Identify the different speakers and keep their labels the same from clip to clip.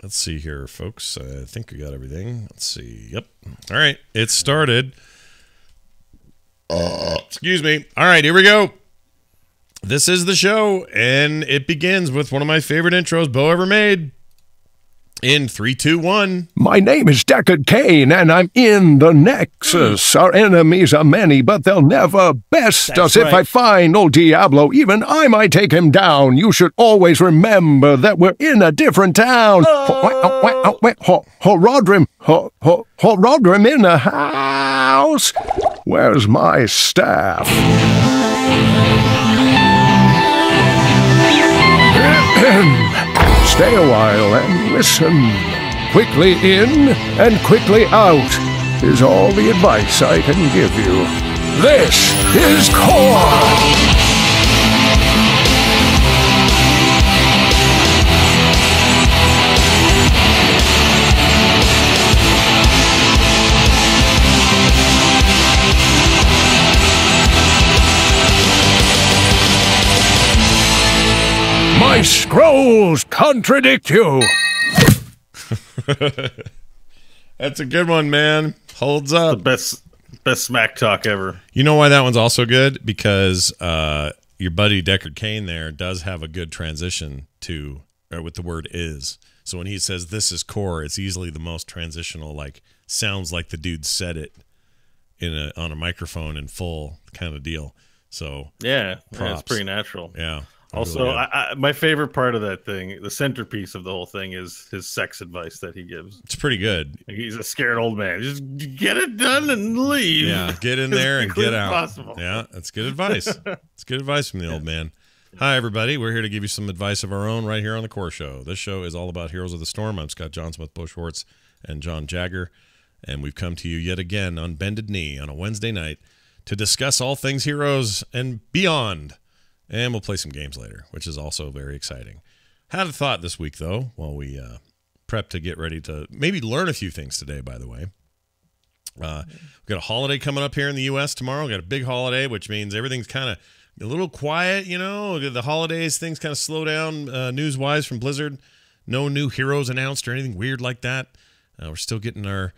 Speaker 1: Let's see here, folks. I think we got everything. Let's see. Yep. All right. It started. Excuse me. All right, here we go. This is the show, and it begins with one of my favorite intros Bo ever made. In 3, 2, 1.
Speaker 2: My name is Deckard Cain, and I'm in the Nexus. Our enemies are many, but they'll never best us.
Speaker 3: right.
Speaker 2: If I find old Diablo, even I might take him down. You should always remember that we're in a different town. Rodrim in the house. Where's my staff? Stay a while and listen. Quickly in and quickly out is all the advice I can give you. This is Core! My scrolls contradict you.
Speaker 1: That's a good one, man. Holds up.
Speaker 3: The best smack talk ever.
Speaker 1: You know why that one's also good? Because your buddy Deckard Cain there does have a good transition to with the word is. So when he says this is core, it's easily the most transitional, like sounds like the dude said it on a microphone in full kind of deal. So
Speaker 3: Yeah,
Speaker 1: props.
Speaker 3: it's pretty natural.
Speaker 1: Yeah.
Speaker 3: Also,
Speaker 1: really
Speaker 3: my favorite part of that thing, the centerpiece of the whole thing, is his sex advice that he gives.
Speaker 1: it's pretty good.
Speaker 3: Like, he's a scared old man. Just get it done and leave.
Speaker 1: Yeah, get in there and
Speaker 3: As quickly
Speaker 1: get
Speaker 3: as
Speaker 1: out.
Speaker 3: possible.
Speaker 1: Yeah, that's good advice. It's good advice from the old man. Hi, everybody. We're here to give you some advice of our own right here on the Core Show. This show is all about Heroes of the Storm. I'm Scott John Smith, Bo Schwartz, and John Jagger, and we've come to you yet again on Bended Knee on a Wednesday night to discuss all things Heroes and beyond. And we'll play some games later, which is also very exciting. Had a thought this week, though, while we prep to get ready to maybe learn a few things today, by the way. We've got a holiday coming up here in the U.S. tomorrow. We've got a big holiday, which means everything's kind of a little quiet, you know. The holidays, things kind of slow down news-wise from Blizzard. No new heroes announced or anything weird like that. We're still getting our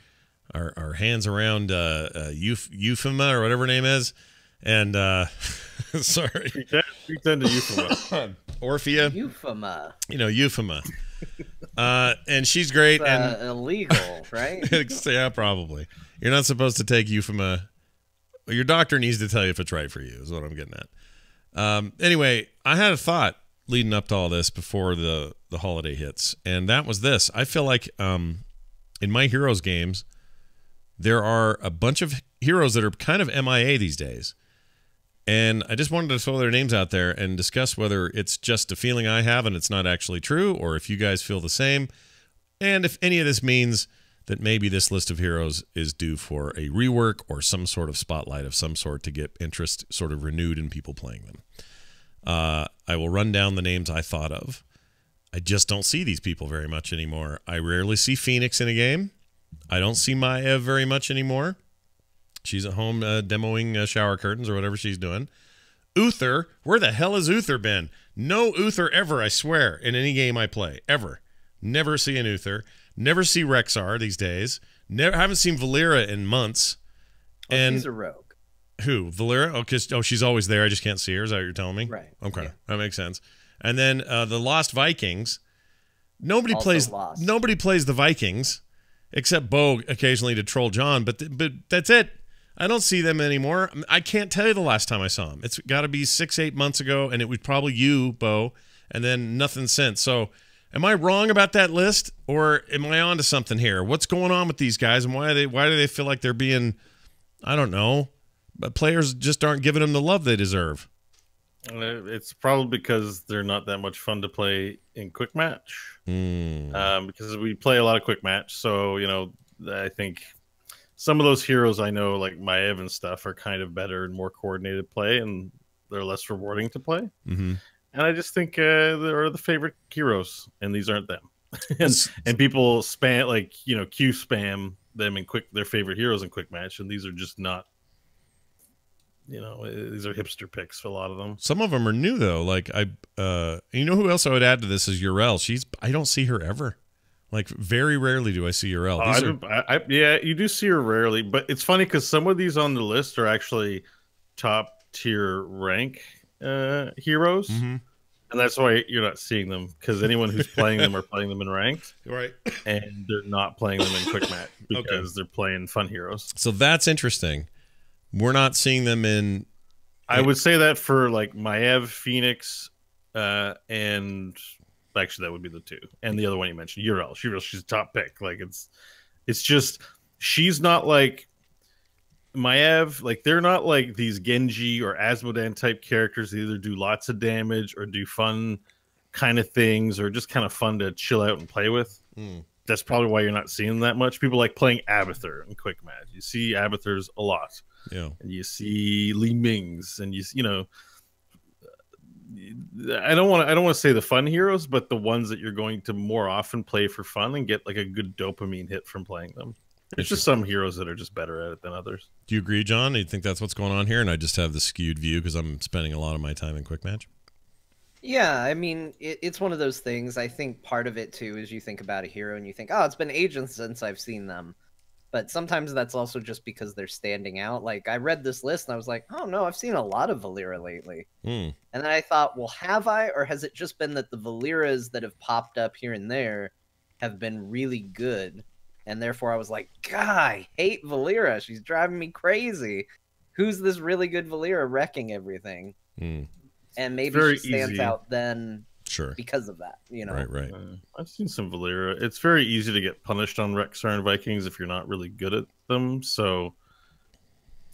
Speaker 1: hands around Euphema or whatever her name is. And sorry,
Speaker 3: Pretend to Euphema.
Speaker 1: Orphea,
Speaker 4: Euphema.
Speaker 1: you know, Euphema, and she's great. And
Speaker 4: Illegal, right?
Speaker 1: yeah, probably. You're not supposed to take Euphema. Your doctor needs to tell you if it's right for you. Is what I'm getting at. Anyway, I had a thought leading up to all this before the holiday hits, and that was this. I feel like in my Heroes games, there are a bunch of heroes that are kind of MIA these days. And I just wanted to throw their names out there and discuss whether it's just a feeling I have and it's not actually true, or if you guys feel the same, and if any of this means that maybe this list of heroes is due for a rework or some sort of spotlight of some sort to get interest sort of renewed in people playing them. I will run down the names I thought of. I just don't see these people very much anymore. I rarely see Phoenix in a game. I don't see Maiev very much anymore. She's at home demoing shower curtains or whatever she's doing. Uther, where the hell has Uther been? No Uther ever, I swear, in any game I play. Ever. Never see an Uther. Never see Rexar these days. Never haven't seen Valera in months.
Speaker 4: Well, she's a rogue.
Speaker 1: Who? Valera? Oh, she's always there. I just can't see her. Is that what you're telling me?
Speaker 4: Right.
Speaker 1: Okay.
Speaker 4: Yeah.
Speaker 1: That makes sense. And then the Lost Vikings. Nobody
Speaker 4: Also
Speaker 1: plays
Speaker 4: lost.
Speaker 1: Nobody plays the Vikings except Bo occasionally to troll John, but that's it. I don't see them anymore. I can't tell you the last time I saw them. It's got to be 6-8 months ago, and it was probably you, Bo, and then nothing since. So am I wrong about that list, or am I onto something here? What's going on with these guys, and why do they feel like they're being, I don't know, but players just aren't giving them the love they deserve?
Speaker 3: It's probably because they're not that much fun to play in quick match. Because we play a lot of quick match, so you know, I think some of those heroes I know, like Maiev and stuff, are kind of better and more coordinated play, and they're less rewarding to play.
Speaker 1: Mm-hmm.
Speaker 3: And I just think they're the favorite heroes, and these aren't them. and people spam, like, you know, Q spam them in their favorite heroes in quick match, and these are just not. You know, these are hipster picks for a lot of them.
Speaker 1: Some of them are new though. Like you know who else I would add to this is Urel. I don't see her ever. Like very rarely do I see Yrel.
Speaker 3: Yeah, you do see her rarely, but it's funny because some of these on the list are actually top tier rank heroes, and that's why you're not seeing them, because anyone who's playing them are playing them in ranked,
Speaker 1: right?
Speaker 3: And they're not playing them in quick match because they're playing fun heroes.
Speaker 1: So that's interesting. We're not seeing them in.
Speaker 3: I would say that for like Maiev, Phoenix, and actually that would be the two, and the other one you mentioned, Yrel. She's a top pick. Like it's just she's not like Maiev. Like they're not like these Genji or Asmodan type characters that either do lots of damage or do fun kind of things or just kind of fun to chill out and play with. That's probably why you're not seeing them that much. People like playing Abathur in quick match. You see Abathurs a lot.
Speaker 1: Yeah,
Speaker 3: and you see Li Mings, and you know, I don't want to say the fun heroes, but the ones that you're going to more often play for fun and get like a good dopamine hit from playing them. There's just some heroes that are just better at it than others.
Speaker 1: Do you agree, John? Do you think that's what's going on here? And I just have the skewed view because I'm spending a lot of my time in quick match.
Speaker 4: Yeah, I mean, it's one of those things. I think part of it too is you think about a hero and you think, oh, it's been ages since I've seen them. But sometimes that's also just because they're standing out. Like, I read this list and I was like, oh, no, I've seen a lot of Valeera lately. And then I thought, well, have I? Or has it just been that the Valeeras that have popped up here and there have been really good? And therefore I was like, God, I hate Valeera. She's driving me crazy. Who's this really good Valeera wrecking everything? And maybe she stands out then.
Speaker 1: Sure.
Speaker 4: Because of that, you know.
Speaker 1: Right.
Speaker 3: I've seen some Valeera. It's very easy to get punished on Rexxar and Vikings if you're not really good at them. So,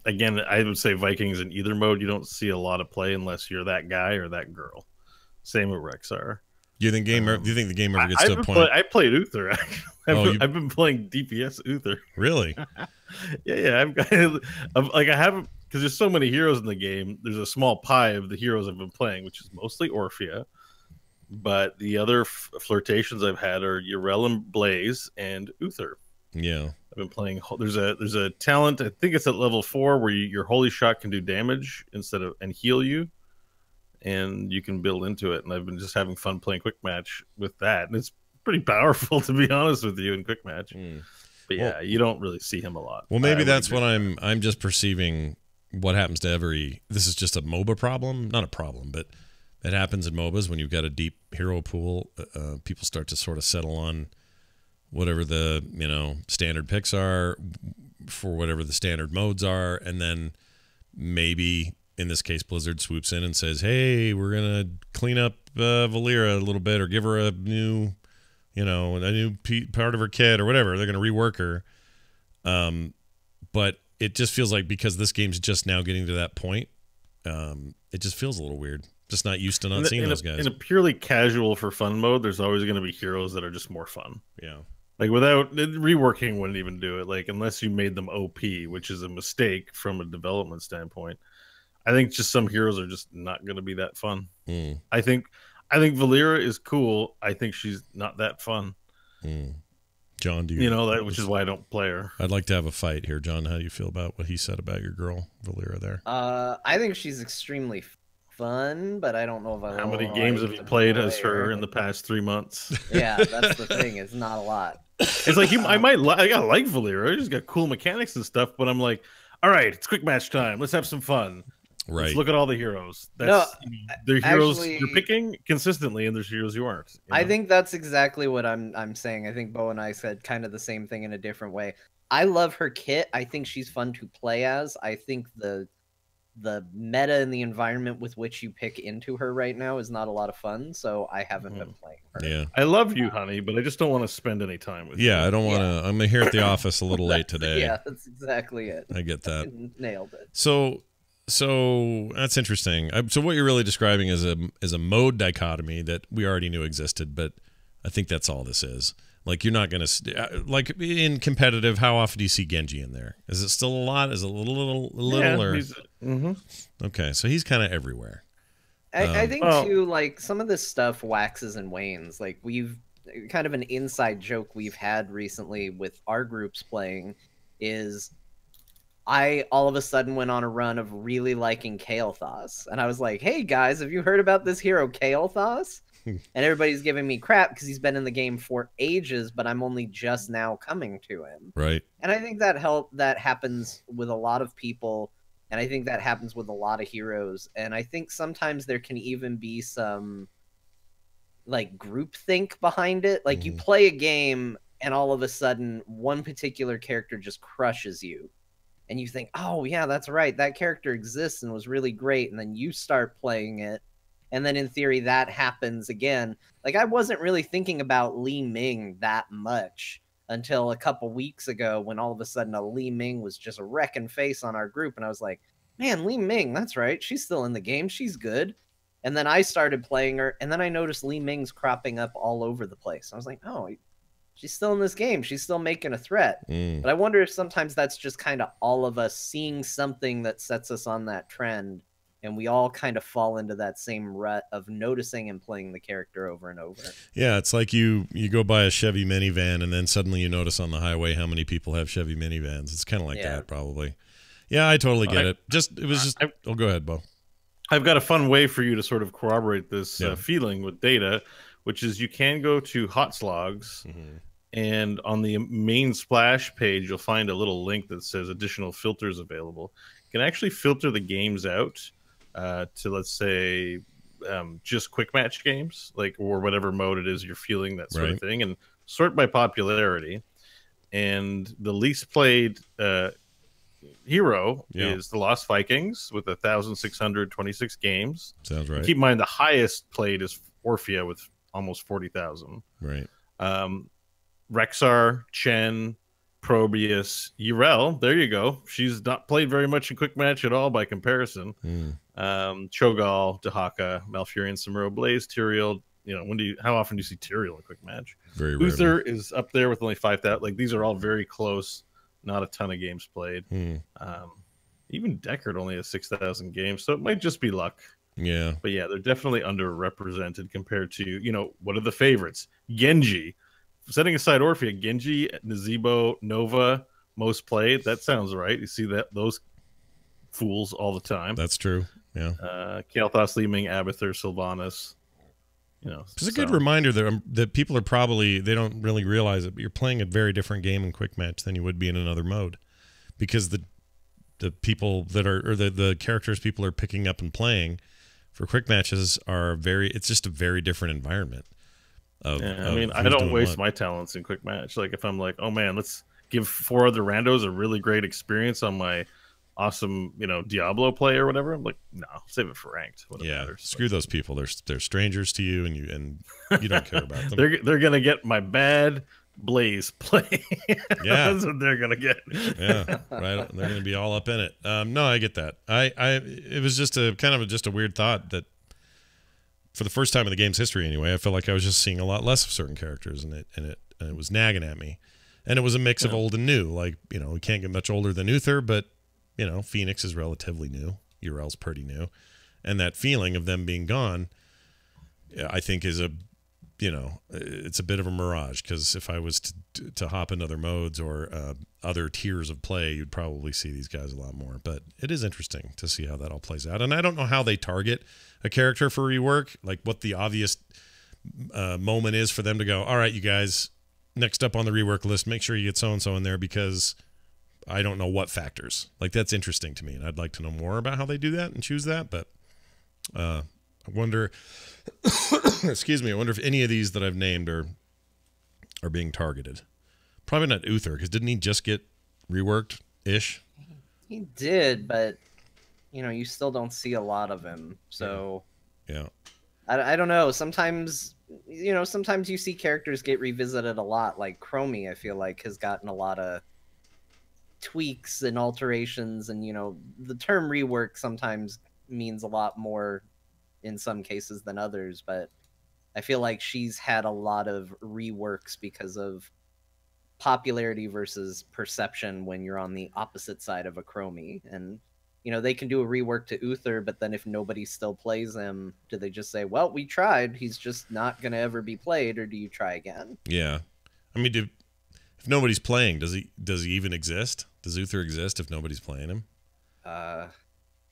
Speaker 3: again, I would say Vikings in either mode, you don't see a lot of play unless you're that guy or that girl. Same with Rexxar.
Speaker 1: Do you think the game ever gets to a point?
Speaker 3: I played Uther. Actually. I've been playing DPS Uther.
Speaker 1: Really?
Speaker 3: yeah. I haven't, because there's so many heroes in the game. There's a small pie of the heroes I've been playing, which is mostly Orphea. But the other flirtations I've had are Yrel and Blaze and Uther.
Speaker 1: Yeah,
Speaker 3: I've been playing. There's a talent. I think it's at level 4 where your holy shot can do damage and heal you, and you can build into it. And I've been just having fun playing quick match with that, and it's pretty powerful, to be honest with you, in quick match. But yeah, you don't really see him a lot.
Speaker 1: Well, maybe that's what I'm just perceiving. What happens to every? This is just a MOBA problem, not a problem, but. It happens in MOBAs when you've got a deep hero pool. People start to sort of settle on whatever the standard picks are for whatever the standard modes are, and then maybe in this case Blizzard swoops in and says, "Hey, we're gonna clean up Valeera a little bit, or give her a new, part of her kit or whatever. They're gonna rework her." But it just feels like because this game's just now getting to that point, it just feels a little weird. Just not used to not seeing those guys.
Speaker 3: In a purely casual for fun mode, there's always going to be heroes that are just more fun.
Speaker 1: Yeah.
Speaker 3: Like without reworking wouldn't even do it. Like unless you made them OP, which is a mistake from a development standpoint. I think just some heroes are just not going to be that fun. I think Valeera is cool. I think she's not that fun.
Speaker 1: John, do you
Speaker 3: which is why I don't play her.
Speaker 1: I'd like to have a fight here, John. How do you feel about what he said about your girl Valeera there?
Speaker 4: I think she's extremely fun, but I don't know if I.
Speaker 3: How many games have you played as her in the past 3 months?
Speaker 4: Yeah, that's the thing. It's not a lot.
Speaker 3: It's like I gotta like Valeera. She's got cool mechanics and stuff, but I'm like, all right, it's quick match time. Let's have some fun.
Speaker 1: Right.
Speaker 3: Let's look at all the heroes. They're heroes you're picking consistently, and there's heroes you aren't.
Speaker 4: I think that's exactly what I'm saying. I think Bo and I said kind of the same thing in a different way. I love her kit. I think she's fun to play as. I think the meta and the environment with which you pick into her right now is not a lot of fun, so I haven't been playing her.
Speaker 1: Yeah.
Speaker 3: I love you, honey, but I just don't want to spend any time with you.
Speaker 1: Yeah, I don't want to. I'm here at the office a little late today.
Speaker 4: Yeah, that's exactly it.
Speaker 1: I get that.
Speaker 4: Nailed it.
Speaker 1: So that's interesting. So what you're really describing is a mode dichotomy that we already knew existed, but I think that's all this is. Like you're not going to like in competitive. How often do you see Genji in there? Is it still a lot? Is it a little?
Speaker 3: Yeah,
Speaker 1: or okay? So he's kind of everywhere.
Speaker 4: I think too. Like some of this stuff waxes and wanes. Like we've kind of an inside joke we've had recently with our groups playing is I all of a sudden went on a run of really liking Kael'thas, and I was like, "Hey guys, have you heard about this hero Kael'thas?" and everybody's giving me crap because he's been in the game for ages, but I'm only just now coming to him.
Speaker 1: Right.
Speaker 4: And I think that happens with a lot of people, and I think that happens with a lot of heroes. And I think sometimes there can even be some like groupthink behind it. Like you play a game and all of a sudden one particular character just crushes you. And you think, oh yeah, that's right, that character exists and was really great. And then you start playing it. And then in theory that happens again. Like I wasn't really thinking about Li Ming that much until a couple weeks ago when all of a sudden a Li Ming was just wrecking face on our group. And I was like, man, Li Ming, that's right. She's still in the game. She's good. And then I started playing her. And then I noticed Li Ming's cropping up all over the place. I was like, oh, she's still in this game. She's still making a threat. But I wonder if sometimes that's just kind of all of us seeing something that sets us on that trend. And we all kind of fall into that same rut of noticing and playing the character over and over.
Speaker 1: Yeah, it's like you go by a Chevy minivan and then suddenly you notice on the highway how many people have Chevy minivans. It's kind of like that, probably. Yeah, I totally get it. Oh, go ahead, Bo.
Speaker 3: I've got a fun way for you to sort of corroborate this feeling with data, which is you can go to HOTS, and on the main splash page, you'll find a little link that says additional filters available. You can actually filter the games out to, let's say, just quick match games, like, or whatever mode it is you're feeling, that sort of thing, and sort by popularity. And the least played hero is the Lost Vikings with 1,626 games.
Speaker 1: Sounds right.
Speaker 3: Keep in mind the highest played is Orphea with almost 40,000.
Speaker 1: Right.
Speaker 3: Rexar, Chen, Probius, Yrel. There you go. She's not played very much in quick match at all by comparison. Cho'Gall, Dehaka, Malfurion, Samuro, Blaze, Tyrael. You know, how often do you see Tyrael in quick match?
Speaker 1: Very rarely.
Speaker 3: Uther is up there with only 5,000. Like, these are all very close. Not a ton of games played. Even Deckard only has 6,000 games, so it might just be luck.
Speaker 1: Yeah.
Speaker 3: But yeah, they're definitely underrepresented compared to, you know, what are the favorites? Genji. Setting aside Orphea, Genji, Nazeebo, Nova, most played. That sounds right. You see those fools all the time.
Speaker 1: That's true. Yeah.
Speaker 3: Kael'thas, Li Ming, Abathur, Sylvanas. You know,
Speaker 1: it's a good reminder that people are probably, they don't really realize it, but you're playing a very different game in quick match than you would be in another mode, because the people that are, or the characters people are picking up and playing for quick matches are it's just a very different environment. I
Speaker 3: mean, I don't waste my talents in quick match. Like, if I'm like, oh man, let's give 4 other randos a really great experience on my awesome, you know, Diablo play or whatever, I'm like, no, save it for ranked.
Speaker 1: Screw those people. They're strangers to you, and you don't care about them.
Speaker 3: they're gonna get my bad Blaze play. Yeah, that's what they're gonna get.
Speaker 1: Yeah, right. They're gonna be all up in it. No, I get that. It was just a kind of just a weird thought that for the first time in the game's history, anyway, I felt like I was just seeing a lot less of certain characters, and it was nagging at me. And it was a mix of old and new. Like, you know, we can't get much older than Uther, but you know, Phoenix is relatively new. Yrel's pretty new. And that feeling of them being gone, I think is it's a bit of a mirage, because if I was to hop in other modes or other tiers of play, you'd probably see these guys a lot more. But it is interesting to see how that all plays out. And I don't know how they target a character for rework, like what the obvious moment is for them to go, all right, you guys, next up on the rework list, make sure you get so-and-so in there, because I don't know what factors. Like, that's interesting to me, and I'd like to know more about how they do that and choose that. But I wonder, excuse me, I wonder if any of these that I've named are being targeted. Probably not Uther, because didn't he just get reworked-ish?
Speaker 4: He did, but you know, you still don't see a lot of him. So
Speaker 1: yeah,
Speaker 4: I don't know. Sometimes, you know, sometimes you see characters get revisited a lot. Like Chromie, I feel like, has gotten a lot of tweaks and alterations, and you know, the term rework sometimes means a lot more in some cases than others, but I feel like she's had a lot of reworks because of popularity versus perception when you're on the opposite side of a Chromie. And you know, they can do a rework to Uther, but then if nobody still plays him, do they just say, well, we tried, he's just not gonna ever be played, or do you try again?
Speaker 1: Yeah, I mean, if nobody's playing, does he even exist? Does Uther exist if nobody's playing him?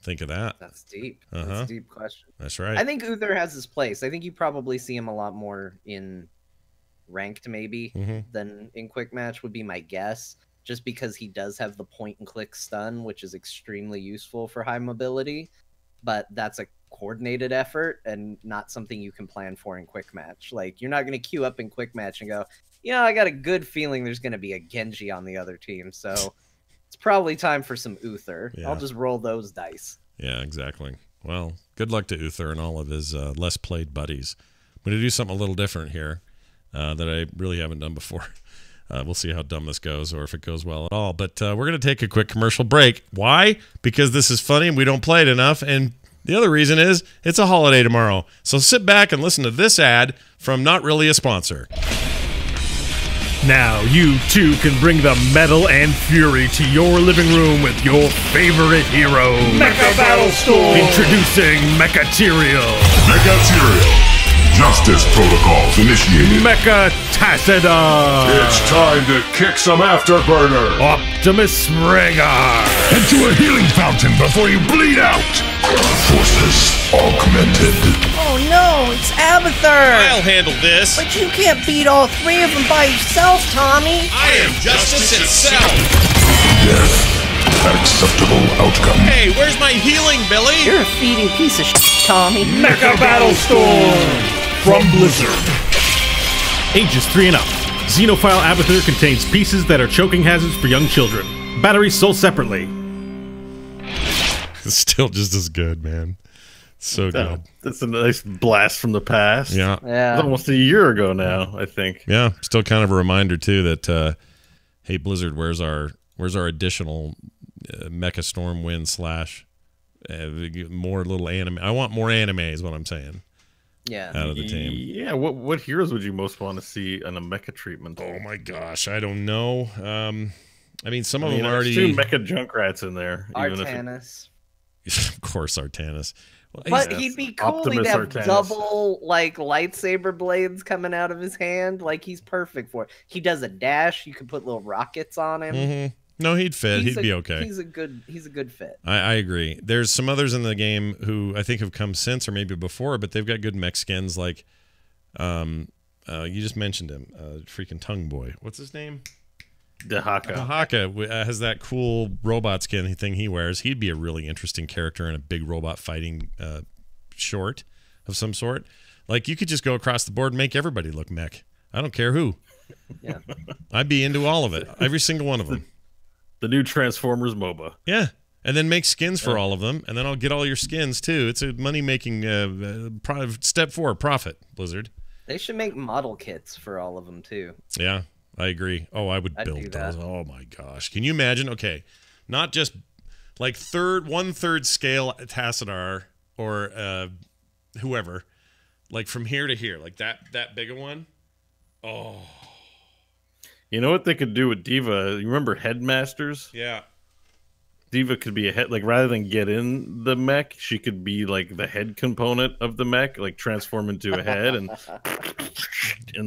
Speaker 1: Think of that.
Speaker 4: That's deep.
Speaker 1: Uh-huh.
Speaker 4: That's a deep question.
Speaker 1: That's right.
Speaker 4: I think Uther has his place. I think you probably see him a lot more in ranked maybe than in quick match would be my guess, just because he does have the point and click stun, which is extremely useful for high mobility, but that's a coordinated effort and not something you can plan for in quick match. Like, you're not going to queue up in quick match and go, I got a good feeling there's going to be a Genji on the other team, so it's probably time for some Uther.
Speaker 1: Yeah.
Speaker 4: I'll just roll those dice.
Speaker 1: Yeah, exactly. Well, good luck to Uther and all of his less played buddies. I'm going to do something a little different here that I really haven't done before. We'll see how dumb this goes or if it goes well at all. But we're going to take a quick commercial break. Why? Because this is funny and we don't play it enough. And the other reason is it's a holiday tomorrow. So sit back and listen to this ad from not really a sponsor.
Speaker 5: Now you too can bring the metal and fury to your living room with your favorite hero.
Speaker 2: Mecha Battle Storm!
Speaker 5: Introducing Mechaterial.
Speaker 6: Mechaterial. Justice protocols initiated.
Speaker 5: Mecha Tassadar.
Speaker 2: It's time to kick some afterburner!
Speaker 5: Optimus Rhaegar.
Speaker 6: Into a healing fountain before you bleed out. Forces augmented.
Speaker 7: Oh no, it's Abathur!
Speaker 1: I'll handle this.
Speaker 7: But you can't beat all three of them by yourself, Tommy!
Speaker 1: I am justice itself.
Speaker 6: Death. Acceptable outcome.
Speaker 1: Hey, where's my healing, Billy?
Speaker 7: You're a feeding piece of shit, Tommy.
Speaker 5: Mecha Battle Storm. From Blizzard. Ages 3 and up. Xenophile Abathur contains pieces that are choking hazards for young children. Batteries sold separately.
Speaker 1: It's still just as good, man. So good.
Speaker 3: That's a nice blast from the past.
Speaker 1: Yeah.
Speaker 4: Yeah.
Speaker 3: It's almost a year ago now, I think.
Speaker 1: Yeah. Still kind of a reminder too that hey Blizzard, where's our additional Mecha Storm win / more little anime. I want more anime is what I'm saying.
Speaker 4: Yeah.
Speaker 1: Out of the team.
Speaker 3: Yeah, what heroes would you most want to see in a mecha treatment?
Speaker 1: Oh my gosh, I don't know. I mean, some of them
Speaker 3: there's
Speaker 1: already.
Speaker 3: 2 mecha Junkrats in there.
Speaker 4: Artanis.
Speaker 1: Of course, Artanis. Well,
Speaker 4: But he'd be cool.
Speaker 3: Optimus
Speaker 4: He'd have
Speaker 3: Artanis.
Speaker 4: double lightsaber blades coming out of his hand. Like, he's perfect for it. He does a dash. You could put little rockets on him.
Speaker 1: No, he'd fit. He'd be okay.
Speaker 4: He's a good fit.
Speaker 1: I agree. There's some others in the game who I think have come since or maybe before, but they've got good mech skins. Like, you just mentioned him, freaking Tongue Boy. What's his name?
Speaker 3: Dahaka.
Speaker 1: Dahaka has that cool robot skin thing he wears. He'd be a really interesting character in a big robot fighting short of some sort. Like, you could just go across the board and make everybody look mech. I don't care who.
Speaker 4: Yeah.
Speaker 1: I'd be into all of it. Every single one of them.
Speaker 3: The new Transformers MOBA.
Speaker 1: Yeah. And then make skins for all of them, and then I'll get all your skins too. It's a money-making step 4 profit, Blizzard.
Speaker 4: They should make model kits for all of them too.
Speaker 1: Yeah, I agree. Oh, I would
Speaker 4: I'd
Speaker 1: build
Speaker 4: do
Speaker 1: those.
Speaker 4: that.
Speaker 1: Oh my gosh, can you imagine? Okay, not just like 1/3 scale Tassadar or whoever, like from here to here, like that big a one. Oh,
Speaker 3: You know what they could do with Diva? You remember Headmasters?
Speaker 1: yeah.
Speaker 3: Diva could be a head, like rather than get in the mech, she could be like the head component of the mech, like transform into a head and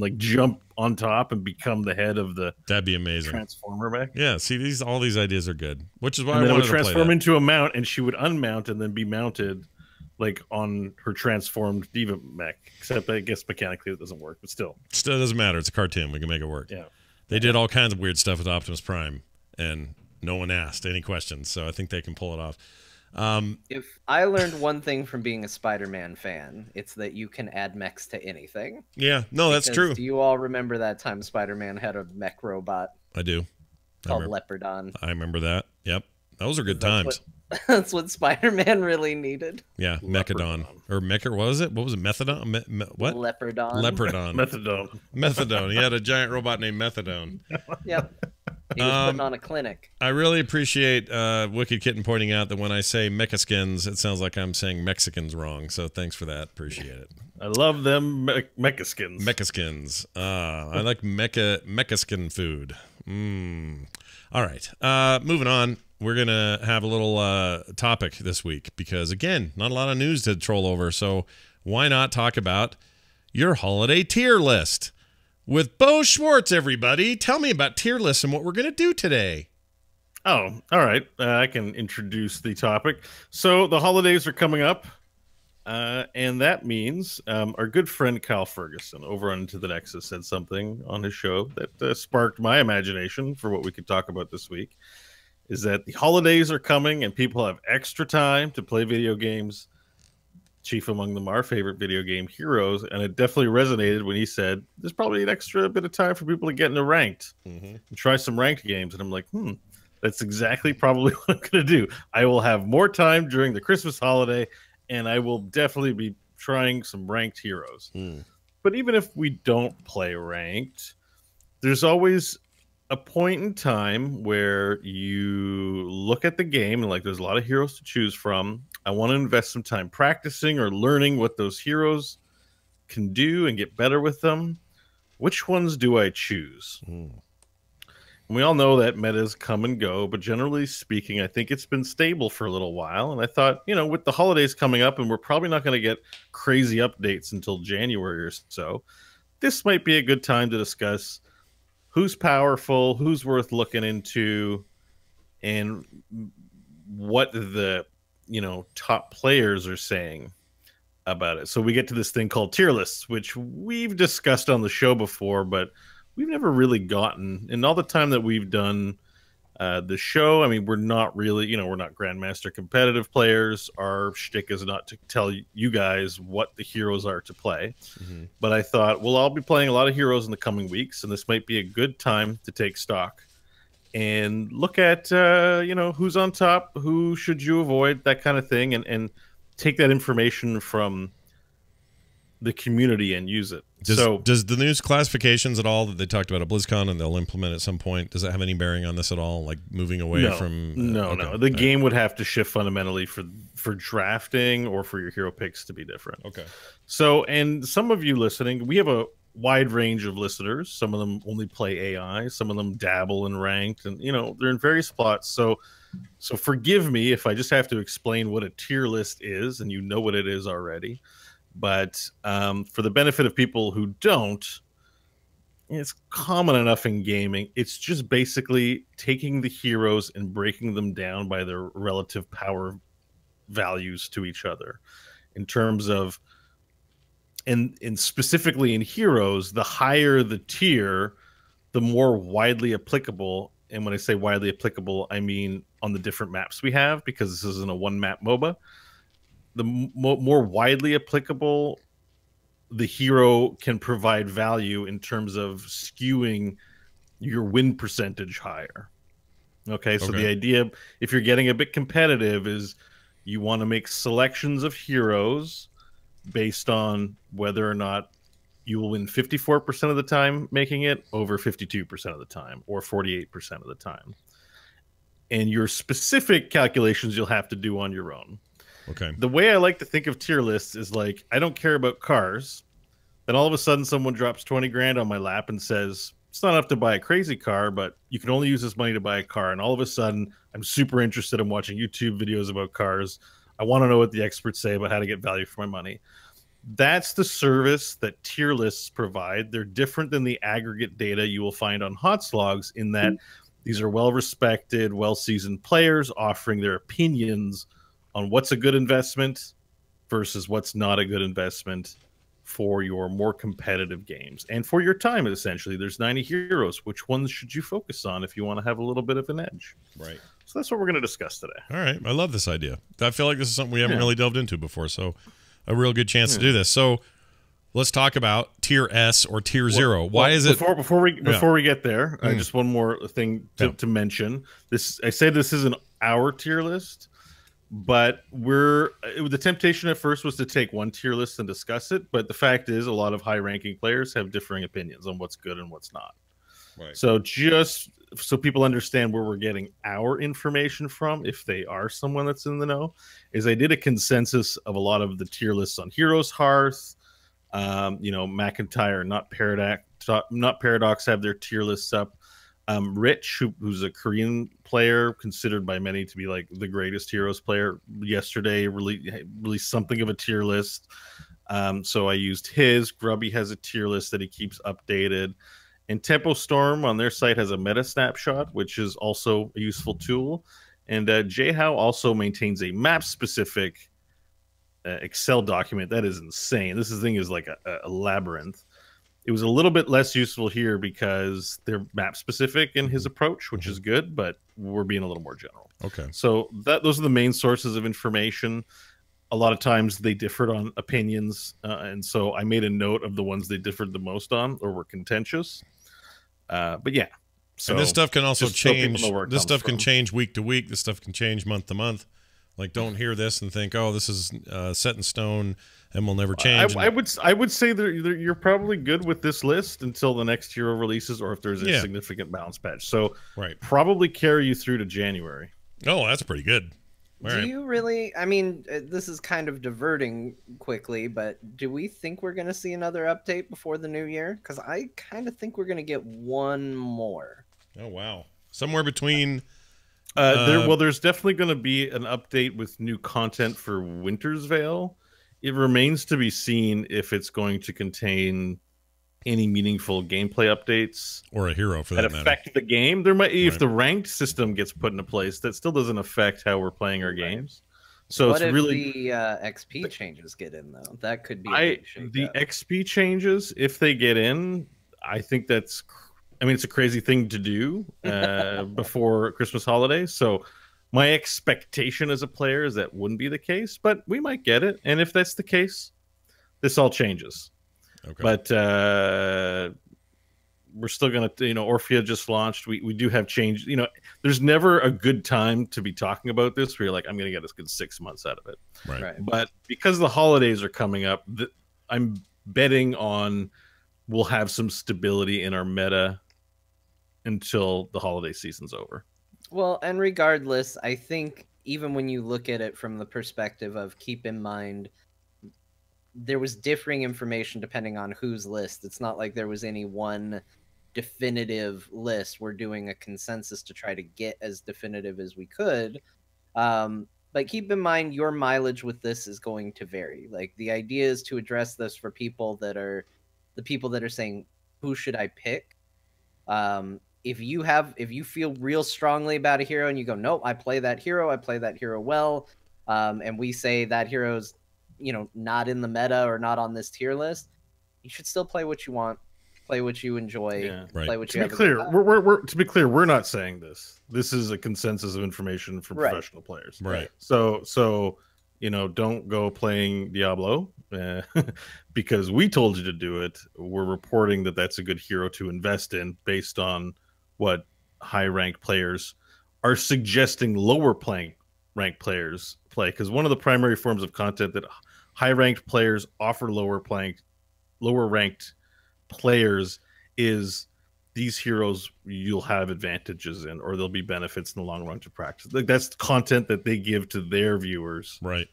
Speaker 3: like jump on top and become the head of the
Speaker 1: That'd be amazing.
Speaker 3: Transformer mech.
Speaker 1: Yeah, see, all these ideas are good, which is why
Speaker 3: And
Speaker 1: I
Speaker 3: then it
Speaker 1: wanted
Speaker 3: would
Speaker 1: to play
Speaker 3: transform
Speaker 1: that.
Speaker 3: into a mount, and she would unmount and then be mounted like on her transformed Diva mech. Except I guess mechanically it doesn't work, but still.
Speaker 1: Still doesn't matter. It's a cartoon. We can make it work.
Speaker 3: Yeah.
Speaker 1: They did all kinds of weird stuff with Optimus Prime, and no one asked any questions, so I think they can pull it off.
Speaker 4: If I learned one thing from being a Spider-Man fan, it's that you can add mechs to anything.
Speaker 1: Yeah, no, that's
Speaker 4: Because
Speaker 1: true.
Speaker 4: Do you all remember that time Spider-Man had a mech robot
Speaker 1: I do.
Speaker 4: called Leopardon?
Speaker 1: I remember that. Yep. Those are good
Speaker 4: That's
Speaker 1: times.
Speaker 4: That's what Spider-Man really needed.
Speaker 1: Yeah, Mechadon. Or Mecha, what was it? What was it? Methadon? What?
Speaker 4: Leopardon.
Speaker 1: Leopardon.
Speaker 3: Methadone.
Speaker 1: Methadone. He had a giant robot named Methadone.
Speaker 4: Yep. He was putting on a clinic.
Speaker 1: I really appreciate Wicked Kitten pointing out that when I say mecha skins, it sounds like I'm saying Mexicans wrong. So thanks for that. Appreciate it.
Speaker 3: I love them mecha skins.
Speaker 1: Mecha skins. I like mecha skin food. All right. Moving on. We're going to have a little topic this week because, again, not a lot of news to troll over. So why not talk about your holiday tier list with Bo Schwartz, everybody. Tell me about tier lists and what we're going to do today.
Speaker 3: Oh, all right. I can introduce the topic. So the holidays are coming up, and that means our good friend Kyle Ferguson over on Into the Nexus said something on his show that sparked my imagination for what we could talk about this week. Is that the holidays are coming and people have extra time to play video games. Chief among them, our favorite video game, Heroes, and it definitely resonated when he said there's probably an extra bit of time for people to get into ranked and try some ranked games. And I'm like, that's exactly probably what I'm going to do. I will have more time during the Christmas holiday, and I will definitely be trying some ranked Heroes. But even if we don't play ranked, there's always a point in time where you look at the game and like there's a lot of heroes to choose from. I want to invest some time practicing or learning what those heroes can do and get better with them. Which ones do I choose? And we all know that metas come and go, but generally speaking, I think it's been stable for a little while. And I thought, with the holidays coming up and we're probably not going to get crazy updates until January or so, this might be a good time to discuss who's powerful, who's worth looking into, and what the top players are saying about it. So we get to this thing called tier lists, which we've discussed on the show before, but we've never really gotten. In all the time that we've done the show, I mean, we're not really, we're not Grandmaster competitive players. Our shtick is not to tell you guys what the heroes are to play. But I thought, well, I'll be playing a lot of heroes in the coming weeks, and this might be a good time to take stock and look at, who's on top, who should you avoid, that kind of thing, and take that information from the community and use it.
Speaker 1: Does the news classifications at all that they talked about at BlizzCon and they'll implement at some point, does that have any bearing on this at all? Like moving away from...
Speaker 3: No. The game would have to shift fundamentally for drafting or for your hero picks to be different.
Speaker 1: Okay.
Speaker 3: So, and some of you listening, we have a wide range of listeners. Some of them only play AI. Some of them dabble in ranked, and they're in various spots. So forgive me if I just have to explain what a tier list is, and you know what it is already. But for the benefit of people who don't, it's common enough in gaming. It's just basically taking the heroes and breaking them down by their relative power values to each other. In terms of, and specifically in heroes, the higher the tier, the more widely applicable. And when I say widely applicable, I mean on the different maps we have, because this isn't a one-map MOBA. The more widely applicable the hero can provide value in terms of skewing your win percentage higher. Okay, so the idea, if you're getting a bit competitive, is you want to make selections of heroes based on whether or not you will win 54% of the time making it over 52% of the time or 48% of the time. And your specific calculations you'll have to do on your own.
Speaker 1: Okay.
Speaker 3: The way I like to think of tier lists is like, I don't care about cars. Then all of a sudden someone drops 20 grand on my lap and says, it's not enough to buy a crazy car, but you can only use this money to buy a car. And all of a sudden I'm super interested in watching YouTube videos about cars. I want to know what the experts say about how to get value for my money. That's the service that tier lists provide. They're different than the aggregate data you will find on HotsLogs in that these are well-respected, well-seasoned players offering their opinions on what's a good investment versus what's not a good investment for your more competitive games and for your time. Essentially, there's 90 heroes. Which ones should you focus on if you want to have a little bit of an edge?
Speaker 1: Right.
Speaker 3: So that's what we're going to discuss today.
Speaker 1: All right. I love this idea. I feel like this is something we haven't really delved into before, so a real good chance to do this. So let's talk about tier S or tier 0. Why is it
Speaker 3: before we get there? Just one more thing to mention. This, I say this isn't our tier list, but the temptation at first was to take one tier list and discuss it. But the fact is, a lot of high-ranking players have differing opinions on what's good and what's not.
Speaker 1: Right.
Speaker 3: So just so people understand where we're getting our information from, if they are someone that's in the know, is I did a consensus of a lot of the tier lists on Heroes Hearth. McIntyre, not Paradox have their tier lists up. Rich, who's a Korean player, considered by many to be like the greatest Heroes player, yesterday released something of a tier list. So I used his. Grubby has a tier list that he keeps updated. And Tempo Storm on their site has a meta snapshot, which is also a useful tool. And JHow also maintains a map-specific Excel document. That is insane. This thing is like a labyrinth. It was a little bit less useful here because they're map-specific in his approach, which is good, but we're being a little more general.
Speaker 1: Okay.
Speaker 3: So those are the main sources of information. A lot of times they differed on opinions, and so I made a note of the ones they differed the most on or were contentious. But yeah. So
Speaker 1: and this stuff can also change. This stuff can
Speaker 3: from.
Speaker 1: change week to week. This stuff can change month to month. Like, don't hear this and think, "Oh, this is set in stone and will never change."
Speaker 3: I would say that you're probably good with this list until the next hero releases, or if there's a significant balance patch. So, probably carry you through to January.
Speaker 1: Oh, that's pretty good.
Speaker 4: Do you really? I mean, this is kind of diverting quickly, but do we think we're going to see another update before the new year? Because I kind of think we're going to get one more.
Speaker 1: Oh wow! Somewhere between.
Speaker 3: There's definitely going to be an update with new content for Winter's Veil. It remains to be seen if it's going to contain any meaningful gameplay updates
Speaker 1: or a hero for that matter.
Speaker 3: Affect the game. There might, if the ranked system gets put into place, that still doesn't affect how we're playing our games. So
Speaker 4: what
Speaker 3: it's
Speaker 4: if
Speaker 3: really
Speaker 4: the XP changes get in though. That could be a big
Speaker 3: the XP changes if they get in. I think that's. I mean, it's a crazy thing to do before Christmas holidays. So my expectation as a player is that wouldn't be the case, but we might get it. And if that's the case, this all changes. Okay. But we're still going to, Orphea just launched. We do have change. There's never a good time to be talking about this where you're like, I'm going to get a good 6 months out of it.
Speaker 1: Right.
Speaker 3: But because the holidays are coming up, I'm betting on we'll have some stability in our meta until the holiday season's over.
Speaker 4: Well, and regardless, I think even when you look at it from the perspective of keep in mind, there was differing information depending on whose list. It's not like there was any one definitive list. We're doing a consensus to try to get as definitive as we could. But keep in mind, your mileage with this is going to vary. Like, the idea is to address this for people that are saying, who should I pick? If you feel real strongly about a hero and you go, nope, I play that hero well, and we say that hero's, not in the meta or not on this tier list, you should still play what you want, play what you enjoy, play what you have.
Speaker 3: To be clear, we're not saying this. This is a consensus of information from professional players.
Speaker 1: Right.
Speaker 3: So don't go playing Diablo because we told you to do it. We're reporting that that's a good hero to invest in based on what high-ranked players are suggesting lower ranked players play, because one of the primary forms of content that high-ranked players offer lower ranked players is these heroes you'll have advantages in, or there'll be benefits in the long run to practice. Like, that's content that they give to their viewers,
Speaker 1: right,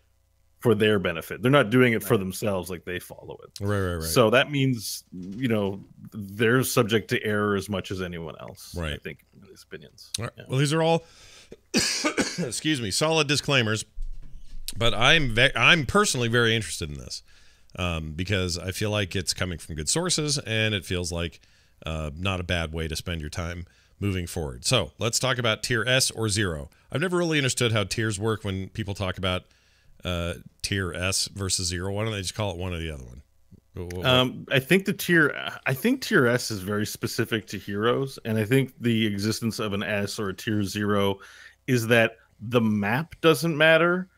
Speaker 3: for their benefit. They're not doing it for themselves, like they follow it.
Speaker 1: Right.
Speaker 3: So that means, they're subject to error as much as anyone else.
Speaker 1: Right.
Speaker 3: I think, in these opinions.
Speaker 1: All right. Yeah. Well, these are all, excuse me, solid disclaimers, but I'm personally very interested in this because I feel like it's coming from good sources and it feels like not a bad way to spend your time moving forward. So let's talk about tier S or 0. I've never really understood how tiers work when people talk about tier S versus 0. Why don't they just call it one or the other one?
Speaker 3: I think tier S is very specific to heroes, and I think the existence of an S or a tier 0 is that the map doesn't matter,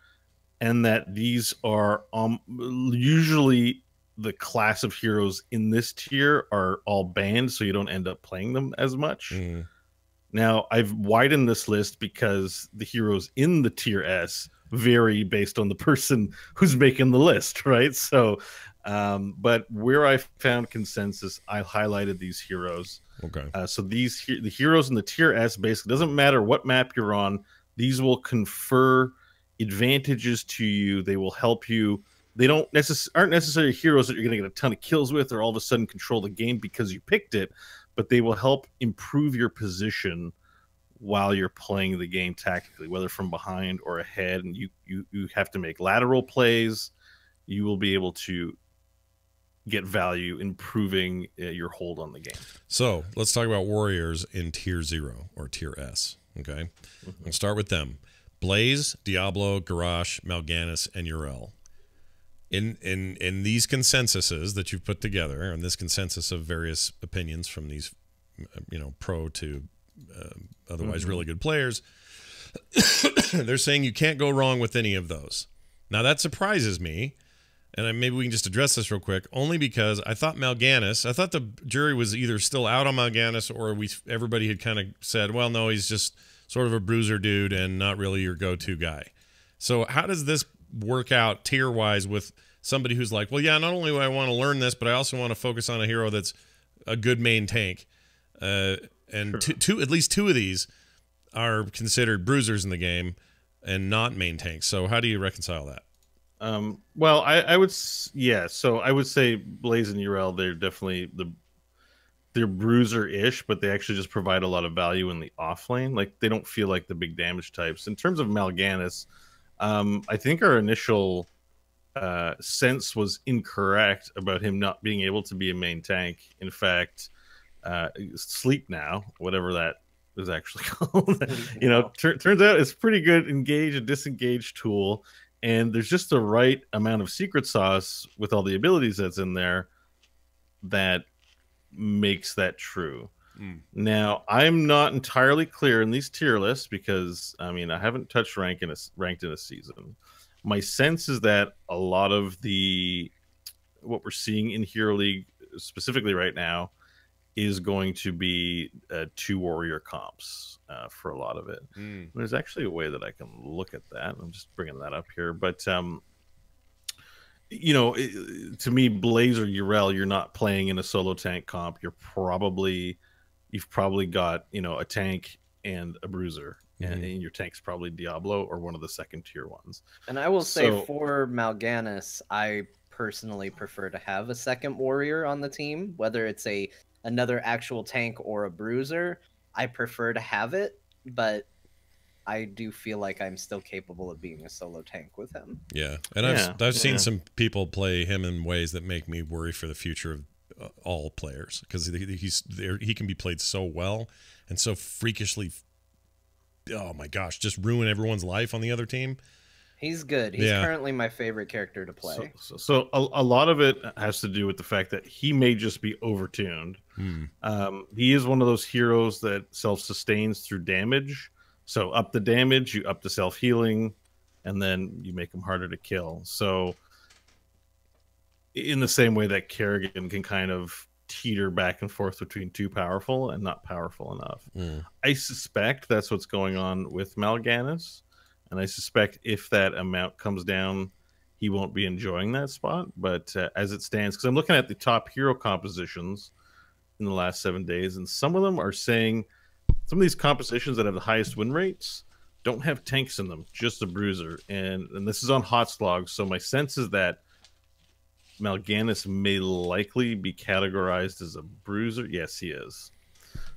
Speaker 3: and that these are usually the class of heroes in this tier are all banned, so you don't end up playing them as much. Now, I've widened this list because the heroes in the tier S vary based on the person who's making the list, right? So, but where I found consensus, I highlighted these heroes.
Speaker 1: Okay.
Speaker 3: So the heroes in the tier S, basically doesn't matter what map you're on, these will confer advantages to you. They will help you. They aren't necessarily heroes that you're going to get a ton of kills with or all of a sudden control the game because you picked it, but they will help improve your position while you're playing the game tactically, whether from behind or ahead. And you have to make lateral plays. You will be able to get value improving your hold on the game.
Speaker 1: So let's talk about warriors in tier 0 or tier S. Okay, We'll start with them: Blaze, Diablo, Garrosh, Mal'Ganis, and Yrel. In these consensuses that you've put together, and this consensus of various opinions from these, pro to otherwise really good players, they're saying you can't go wrong with any of those. Now that surprises me, and maybe we can just address this real quick, only because I thought the jury was either still out on Mal'Ganis, or everybody had kind of said, well, no, he's just sort of a bruiser dude and not really your go-to guy. So how does this work out tier-wise with somebody who's like, well, yeah, not only do I want to learn this, but I also want to focus on a hero that's a good main tank. And at least two of these are considered bruisers in the game and not main tanks. So how do you reconcile that?
Speaker 3: Well, I would, so I would say Blaze and Yrel, they're definitely they're bruiser-ish, but they actually just provide a lot of value in the off lane. Like, they don't feel like the big damage types. In terms of Mal'Ganis, I think our initial sense was incorrect about him not being able to be a main tank. In fact, Sleep Now, whatever that is actually called, turns out it's pretty good engage and disengage tool. And there's just the right amount of secret sauce with all the abilities that's in there that makes that true. Now, I'm not entirely clear in these tier lists because, I haven't touched ranked in a season. My sense is that a lot of what we're seeing in Hero League specifically right now is going to be 2 warrior comps for a lot of it. There's actually a way that I can look at that. I'm just bringing that up here. But, to me, Blaze or Yrel, you're not playing in a solo tank comp. You've probably got, a tank and a bruiser. And your tank's probably Diablo or one of the second tier ones.
Speaker 4: And I will say for Mal'Ganis, I personally prefer to have a second warrior on the team, whether it's another actual tank or a bruiser. I prefer to have it, but I do feel like I'm still capable of being a solo tank with him.
Speaker 1: Yeah, and I've seen some people play him in ways that make me worry for the future of all players, because he can be played so well and so freakishly. Oh my gosh, just ruin everyone's life on the other team.
Speaker 4: He's good. He's currently my favorite character to play.
Speaker 3: So a lot of it has to do with the fact that he may just be overtuned. He is one of those heroes that self-sustains through damage. So up the damage, you up the self-healing, and then you make him harder to kill. So in the same way that Kerrigan can kind of teeter back and forth between too powerful and not powerful enough. I suspect that's what's going on with Mal'Ganis. And I suspect if that amount comes down, he won't be enjoying that spot. But as it stands, because I'm looking at the top hero compositions in the last 7 days, and some of them are saying some of these compositions that have the highest win rates don't have tanks in them, just a bruiser. And this is on Hotslog, so my sense is that Mal'Ganis may likely be categorized as a bruiser. Yes, he is.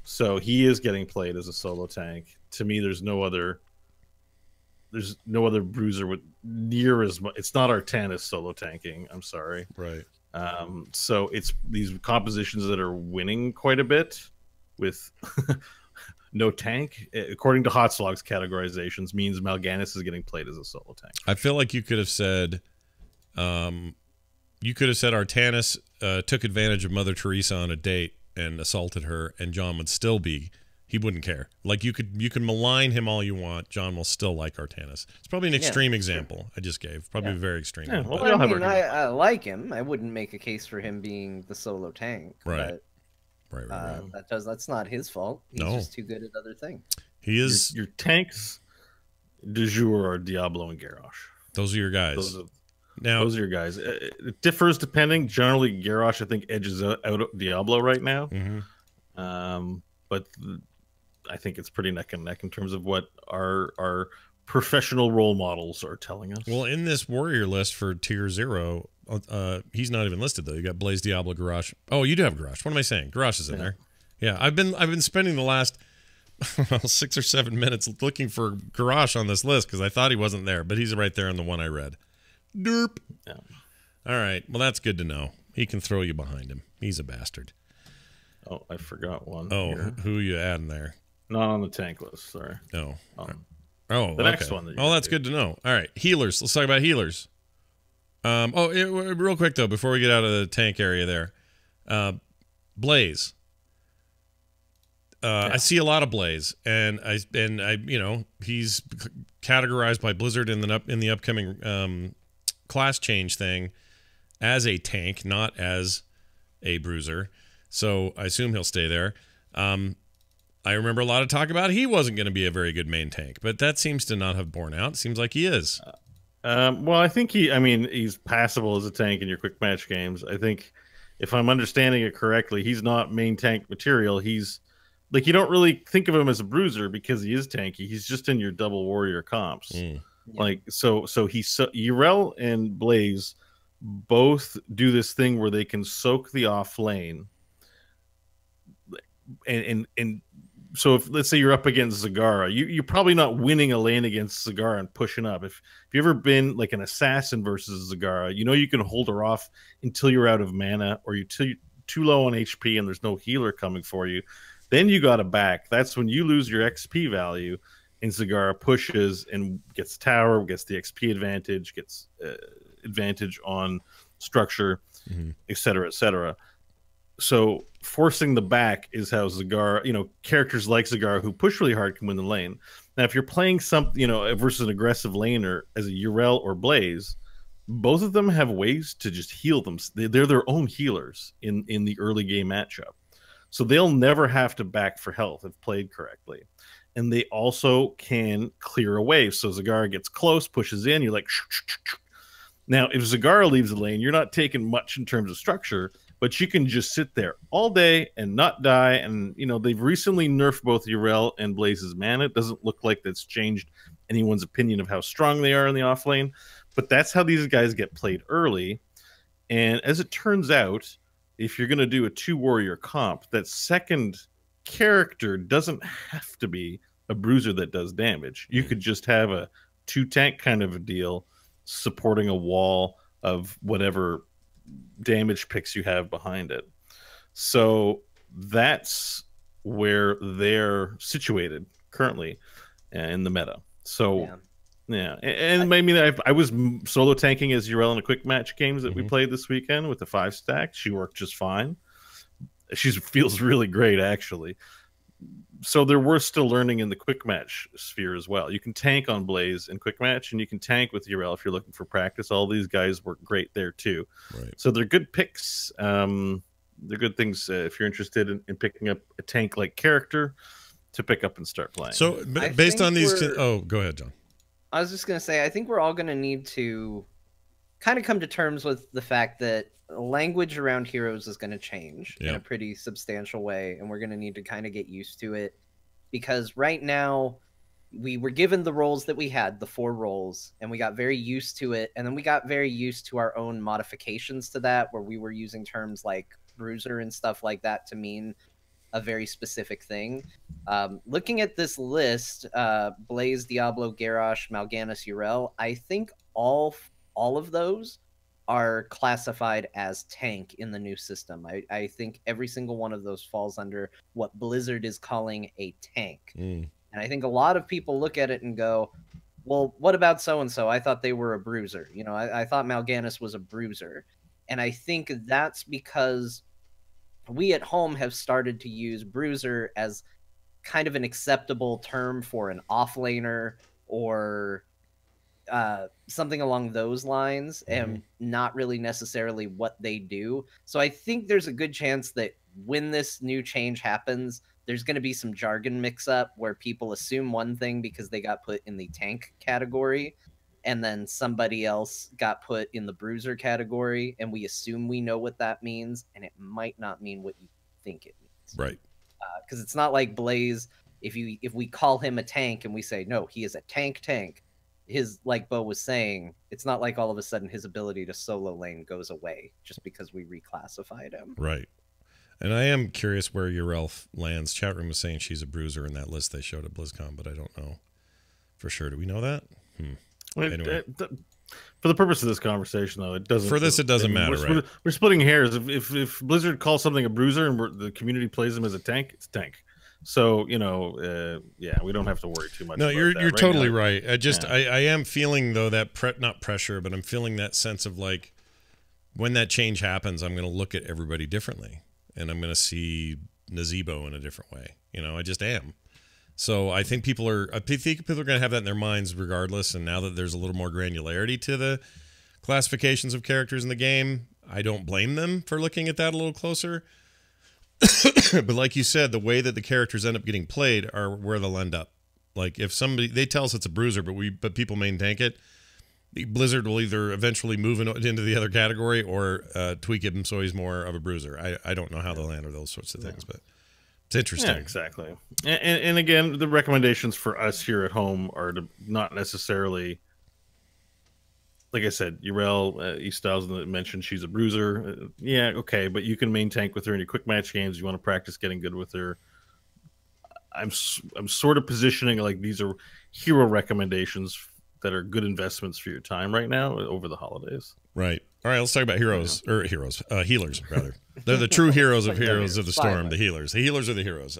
Speaker 3: So he is getting played as a solo tank. To me, there's no other bruiser with near as much. It's not Artanis solo tanking. I'm sorry.
Speaker 1: Right.
Speaker 3: So it's these compositions that are winning quite a bit with no tank. According to Hotslog's categorizations, means Mal'Ganis is getting played as a solo tank.
Speaker 1: I feel like you could have said, Artanis took advantage of Mother Teresa on a date and assaulted her, and John would still he wouldn't care. Like, you can malign him all you want, John will still like Artanis. It's probably an extreme example I just gave. Probably a very extreme one.
Speaker 4: Well, I like him. I wouldn't make a case for him being the solo tank.
Speaker 1: Right.
Speaker 4: But, right. That's not his fault. He's just too good at other things.
Speaker 1: He is.
Speaker 3: Your tanks du jour are Diablo and Garrosh.
Speaker 1: Those are your guys.
Speaker 3: Those are your guys. It differs depending. Generally, Garrosh, I think, edges out Diablo right now. But I think it's pretty neck and neck in terms of what our professional role models are telling us.
Speaker 1: Well, in this warrior list for tier 0, he's not even listed though. You got Blaze, Diablo, Garrosh. Oh, you do have Garrosh. What am I saying? Garrosh is in there. Yeah, I've been spending the last 6 or 7 minutes looking for Garrosh on this list because I thought he wasn't there, but he's right there on the one I read. Derp.
Speaker 3: Yeah.
Speaker 1: All right. Well, that's good to know. He can throw you behind him. He's a bastard.
Speaker 3: Oh, I forgot one.
Speaker 1: Oh,
Speaker 3: here.
Speaker 1: who you adding there?
Speaker 3: Not on the tank list. Sorry.
Speaker 1: No.
Speaker 3: The next one.
Speaker 1: Oh, that's good to know. All right, healers. Let's talk about healers. Real quick though, before we get out of the tank area there, Blaze. I see a lot of Blaze, and I he's categorized by Blizzard in the upcoming class change thing as a tank, not as a bruiser. So I assume he'll stay there. I remember a lot of talk about he wasn't going to be a very good main tank, but that seems to not have borne out. It seems like he is.
Speaker 3: Well, I think he's passable as a tank in your quick match games. I think if I'm understanding it correctly, he's not main tank material. He's like, you don't really think of him as a bruiser because he is tanky. He's just in your double warrior comps. Like, so Yrel and Blaze both do this thing where they can soak the off lane. And so if, let's say you're up against Zagara, you're probably not winning a lane against Zagara and pushing up. If you've ever been like an assassin versus Zagara, you can hold her off until you're out of mana or you're too low on HP and there's no healer coming for you. Then you got to back. That's when you lose your XP value and Zagara pushes and gets tower, gets the XP advantage, gets advantage on structure, etc., etc. So forcing the back is how Zagara, characters like Zagara who push really hard can win the lane. Now, if you're playing something, versus an aggressive laner as a Yrel or Blaze, both of them have ways to just heal them. They're their own healers in the early game matchup. So they'll never have to back for health if played correctly. And they also can clear a wave. So Zagara gets close, pushes in, you're like, now if Zagara leaves the lane, you're not taking much in terms of structure, but you can just sit there all day and not die. And, they've recently nerfed both Yrel and Blaze's mana. It doesn't look like that's changed anyone's opinion of how strong they are in the off lane. But that's how these guys get played early. And as it turns out, if you're going to do a 2-warrior comp, that second character doesn't have to be a bruiser that does damage. You could just have a 2-tank kind of a deal supporting a wall of whatever damage picks you have behind it. So that's where they're situated currently in the meta. So yeah. And maybe I was solo tanking as Yrel in the quick match games that we played this weekend with the 5-stack. She worked just fine. She feels really great, actually. So we're still learning in the quick match sphere as well. You can tank on Blaze in quick match, and you can tank with Yrel if you're looking for practice. All these guys work great there too. Right. So they're good picks. They're good things if you're interested in picking up a tank-like character to pick up and start playing.
Speaker 1: So based on these, go ahead, John.
Speaker 4: I was just going to say, I think we're all going to need to kind of come to terms with the fact that language around heroes is going to change in a pretty substantial way, and we're going to need to kind of get used to it, because right now we were given the roles that we had, the 4 roles, and we got very used to it, and then we got very used to our own modifications to that, where we were using terms like bruiser and stuff like that to mean a very specific thing. Looking at this list, Blaze, Diablo, Garrosh, Mal'Ganis, Yrel, I think all of those are classified as tank in the new system. I think every single one of those falls under what Blizzard is calling a tank. And I think a lot of people look at it and go, well, what about so-and-so? I thought they were a bruiser. I thought Mal'Ganis was a bruiser. And I think that's because we at home have started to use bruiser as kind of an acceptable term for an offlaner or something along those lines, and not really necessarily what they do. So I think there's a good chance that when this new change happens, there's going to be some jargon mix-up where people assume one thing because they got put in the tank category, and then somebody else got put in the bruiser category, and we assume we know what that means, and it might not mean what you think it means.
Speaker 1: Right.
Speaker 4: Because it's not like Blaze, if we call him a tank and we say, no, he is a tank, like Bo was saying, it's not like all of a sudden his ability to solo lane goes away just because we reclassified him.
Speaker 1: Right. And I am curious where Yrel lands. Chat room was saying she's a bruiser in that list they showed at BlizzCon, but I don't know for sure. Do we know that?
Speaker 3: Anyway. For the purpose of this conversation, though, it doesn't.
Speaker 1: For this, it doesn't matter, right?
Speaker 3: We're splitting hairs. If Blizzard calls something a bruiser and the community plays him as a tank, it's tank. So yeah, we don't have to worry too much.
Speaker 1: No,
Speaker 3: about
Speaker 1: you're
Speaker 3: that
Speaker 1: totally
Speaker 3: now.
Speaker 1: right. I am feeling though that not pressure, but I'm feeling that sense of like when that change happens, I'm going to look at everybody differently, and I'm going to see Nazeebo in a different way. I just am. So I think people are going to have that in their minds regardless. And now that there's a little more granularity to the classifications of characters in the game, I don't blame them for looking at that a little closer. But like you said, the way that the characters end up getting played are where they'll end up. Like if they tell us it's a bruiser, but people main tank it, Blizzard will either eventually move into the other category or tweak him so he's more of a bruiser. I don't know how they'll handle those sorts of things, but it's interesting.
Speaker 3: Yeah, exactly. And again, the recommendations for us here at home are to not necessarily, like I said, Yrel East Styles mentioned she's a bruiser. Yeah, okay, but you can main tank with her in your quick match games. You want to practice getting good with her. I'm sort of positioning like these are hero recommendations that are good investments for your time right now over the holidays.
Speaker 1: Right. All right, let's talk about healers, rather. They're the true heroes of Heroes of the Storm, the healers. The healers are the heroes.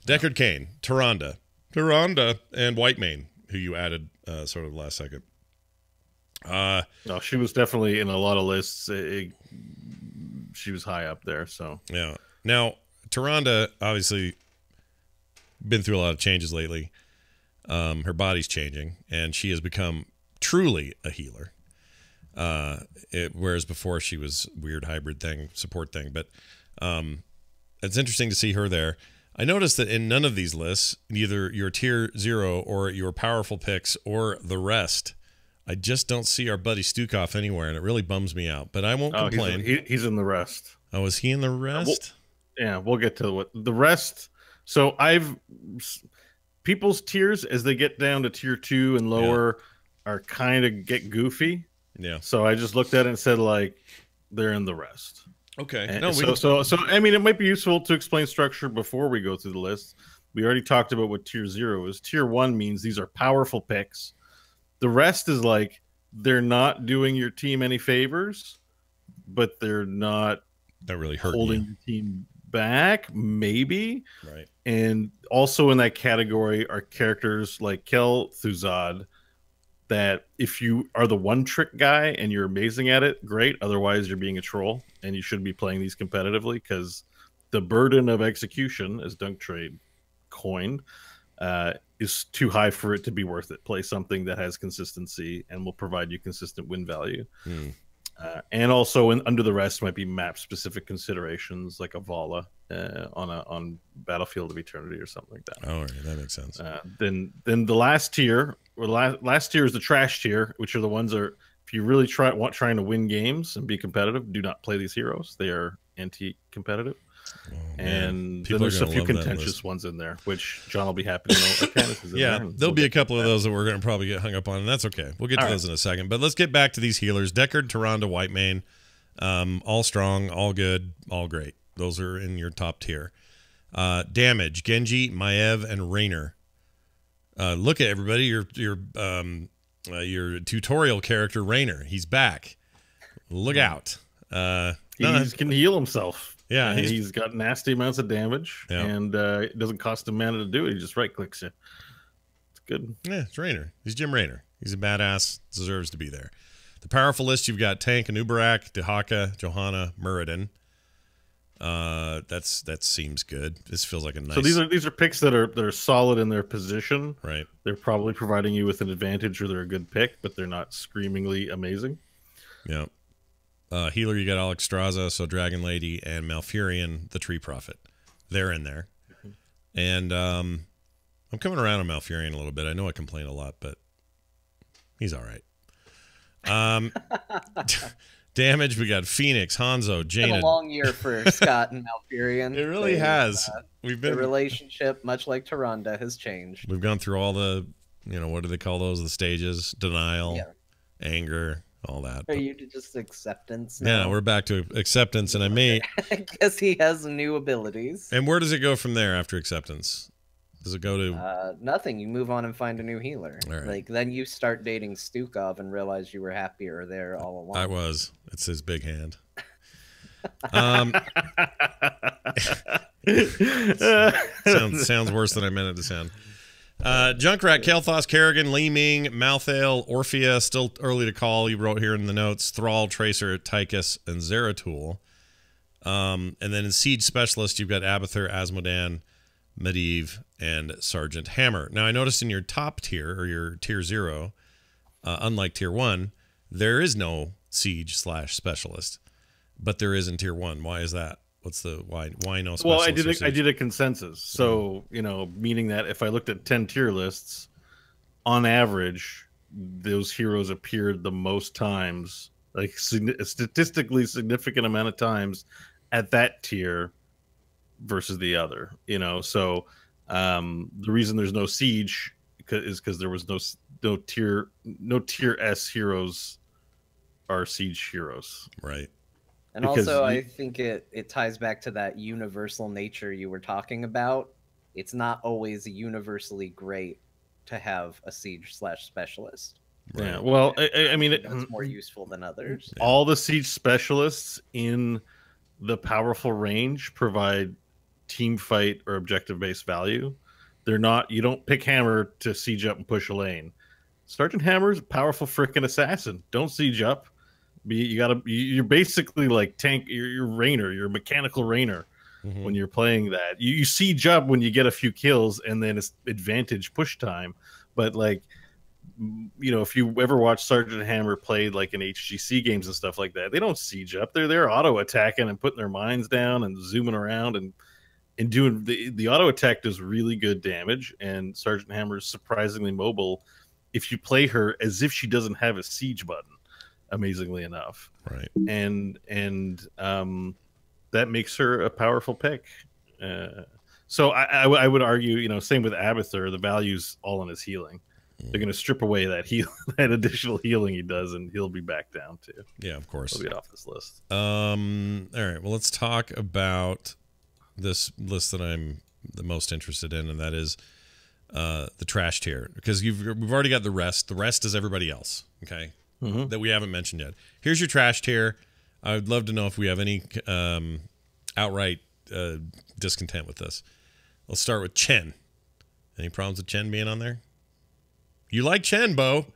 Speaker 1: Deckard Cain, Tyrande, and Whitemane, who you added sort of last second.
Speaker 3: No, she was definitely in a lot of lists. She was high up there, so.
Speaker 1: Yeah. Now, Tyrande, obviously, been through a lot of changes lately. Her body's changing, and she has become truly a healer. Whereas before she was weird hybrid support thing. But it's interesting to see her there. I noticed that in none of these lists, either your tier 0 or your powerful picks or the rest, I just don't see our buddy Stukov anywhere, and it really bums me out. But I won't complain.
Speaker 3: He's in the rest.
Speaker 1: Oh, is he in the rest?
Speaker 3: We'll get to what the rest. So people's tiers as they get down to tier 2 and lower are kind of get goofy.
Speaker 1: Yeah.
Speaker 3: So I just looked at it and said, like, they're in the rest.
Speaker 1: Okay.
Speaker 3: So I mean, it might be useful to explain structure before we go through the list. We already talked about what tier 0 is. Tier 1 means these are powerful picks. The rest is like they're not doing your team any favors, but they're not
Speaker 1: really
Speaker 3: holding your team back, maybe.
Speaker 1: Right.
Speaker 3: And also in that category are characters like Kel'Thuzad, that if you are the one trick guy and you're amazing at it, great. Otherwise, you're being a troll, and you shouldn't be playing these competitively because the burden of execution, as Dunk Trade coined, is too high for it to be worth it. Play something that has consistency and will provide you consistent win value. And also under the rest might be map specific considerations like a Vala on Battlefield of Eternity or something like that.
Speaker 1: Oh, right, that makes sense.
Speaker 3: Then the last tier, or last tier is the trash tier, which are the ones that if you really trying to win games and be competitive, do not play these heroes. They are anti-competitive.
Speaker 1: Oh,
Speaker 3: and then there's a few contentious ones in there, which John will be happy to know.
Speaker 1: There'll be a couple of those that we're going to probably get hung up on, and that's okay. We'll get to those in a second. But let's get back to these healers. Deckard, Tyrande, Whitemane, all strong, all good, all great. Those are in your top tier. Damage, Genji, Maiev, and Raynor. Look at everybody. Your tutorial character, Raynor. He's back. Look out.
Speaker 3: He can heal himself.
Speaker 1: Yeah,
Speaker 3: he's got nasty amounts of damage, and it doesn't cost him mana to do it. He just right clicks it. It's good.
Speaker 1: Yeah, it's Raynor. He's Jim Raynor. He's a badass. Deserves to be there. The powerful list, you've got Tank, Anubarak, Dehaka, Johanna, Muradin. That seems good. This feels like a nice.
Speaker 3: So these are picks that are solid in their position.
Speaker 1: Right.
Speaker 3: They're probably providing you with an advantage, or they're a good pick, but they're not screamingly amazing.
Speaker 1: Yeah. Healer, you got Alexstrasza, so Dragon Lady, and Malfurion, the Tree Prophet. They're in there. And I'm coming around on Malfurion a little bit. I know I complain a lot, but he's all right. Damage, we got Phoenix, Hanzo, Jaina.
Speaker 4: It's been a long year for Scott and Malfurion.
Speaker 1: It really has.
Speaker 4: The relationship, much like Tyrande, has changed.
Speaker 1: We've gone through all the, what do they call those? The stages, denial, anger, all that.
Speaker 4: Are you just acceptance now?
Speaker 1: Yeah, we're back to acceptance, and I
Speaker 4: guess he has new abilities.
Speaker 1: And where does it go from there after acceptance? Does it go to
Speaker 4: Nothing. You move on and find a new healer.
Speaker 1: All right.
Speaker 4: Like then you start dating Stukov and realize you were happier there all along.
Speaker 1: I was. It's his big hand. Sounds worse than I meant it to sound. Junkrat, Kael'thas, Kerrigan, Li Ming, Malthael, Orphea, still early to call. You wrote here in the notes. Thrall, Tracer, Tychus, and Zeratul. And then in Siege Specialist, you've got Abathur, Asmodan, Medivh, and Sergeant Hammer. Now, I noticed in your top tier, or your tier 0, unlike tier 1, there is no Siege / Specialist, but there is in tier 1. Why is that? What's the why no specialist?
Speaker 3: Well, I did a consensus. So, meaning that if I looked at 10 tier lists, on average, those heroes appeared the most times, like a statistically significant amount of times at that tier versus the other. So the reason there's no siege is because there was no tier S heroes are siege heroes.
Speaker 1: Right.
Speaker 4: And
Speaker 3: Because
Speaker 4: also, I think it ties back to that universal nature you were talking about. It's not always universally great to have a siege / specialist.
Speaker 1: Right.
Speaker 3: Yeah. Well, I mean,
Speaker 4: That's more useful than others.
Speaker 3: all the siege specialists in the powerful range provide team fight or objective based value. They're not. You don't pick Hammer to siege up and push a lane. Sergeant Hammer's a powerful frickin' assassin. Don't siege up. You're basically like tank. You're Rainer. You're a mechanical Rainer when you're playing that. You siege up when you get a few kills, and then it's advantage push time. But like, if you ever watch Sergeant Hammer play like in HGC games and stuff like that, they don't siege up. They're auto attacking and putting their mines down and zooming around and doing the auto attack does really good damage. And Sergeant Hammer is surprisingly mobile if you play her as if she doesn't have a siege button. Amazingly enough,
Speaker 1: Right.
Speaker 3: and that makes her a powerful pick. So I would argue, same with Abathur, the value's all in his healing. They're going to strip away that that additional healing he does, and he'll be back down too.
Speaker 1: Yeah, of course.
Speaker 3: He'll be off this list.
Speaker 1: All right. Well, let's talk about this list that I'm the most interested in, and that is the trash tier, because we've already got the rest. The rest is everybody else. Okay. That we haven't mentioned yet. Here's your trash tier. I would love to know if we have any outright discontent with this. Let's start with Chen. Any problems with Chen being on there? You like Chen, Bo?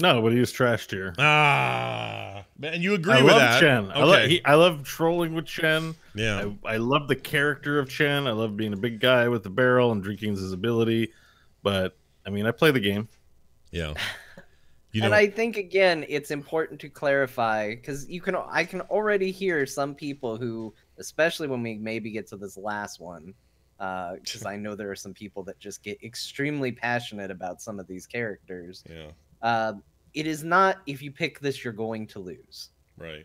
Speaker 3: No, but he was trash tier.
Speaker 1: Man, you agree
Speaker 3: I
Speaker 1: with
Speaker 3: love
Speaker 1: that?
Speaker 3: Chen.
Speaker 1: Okay.
Speaker 3: I love trolling with Chen.
Speaker 1: Yeah.
Speaker 3: I love the character of Chen. I love being a big guy with the barrel and drinking his ability. But I mean, I play the game.
Speaker 1: Yeah.
Speaker 4: And I think again, it's important to clarify because I can already hear some people who, especially when we maybe get to this last one, because I know there are some people that just get extremely passionate about some of these characters.
Speaker 1: Yeah.
Speaker 4: It is not if you pick this, you're going to lose.
Speaker 1: Right.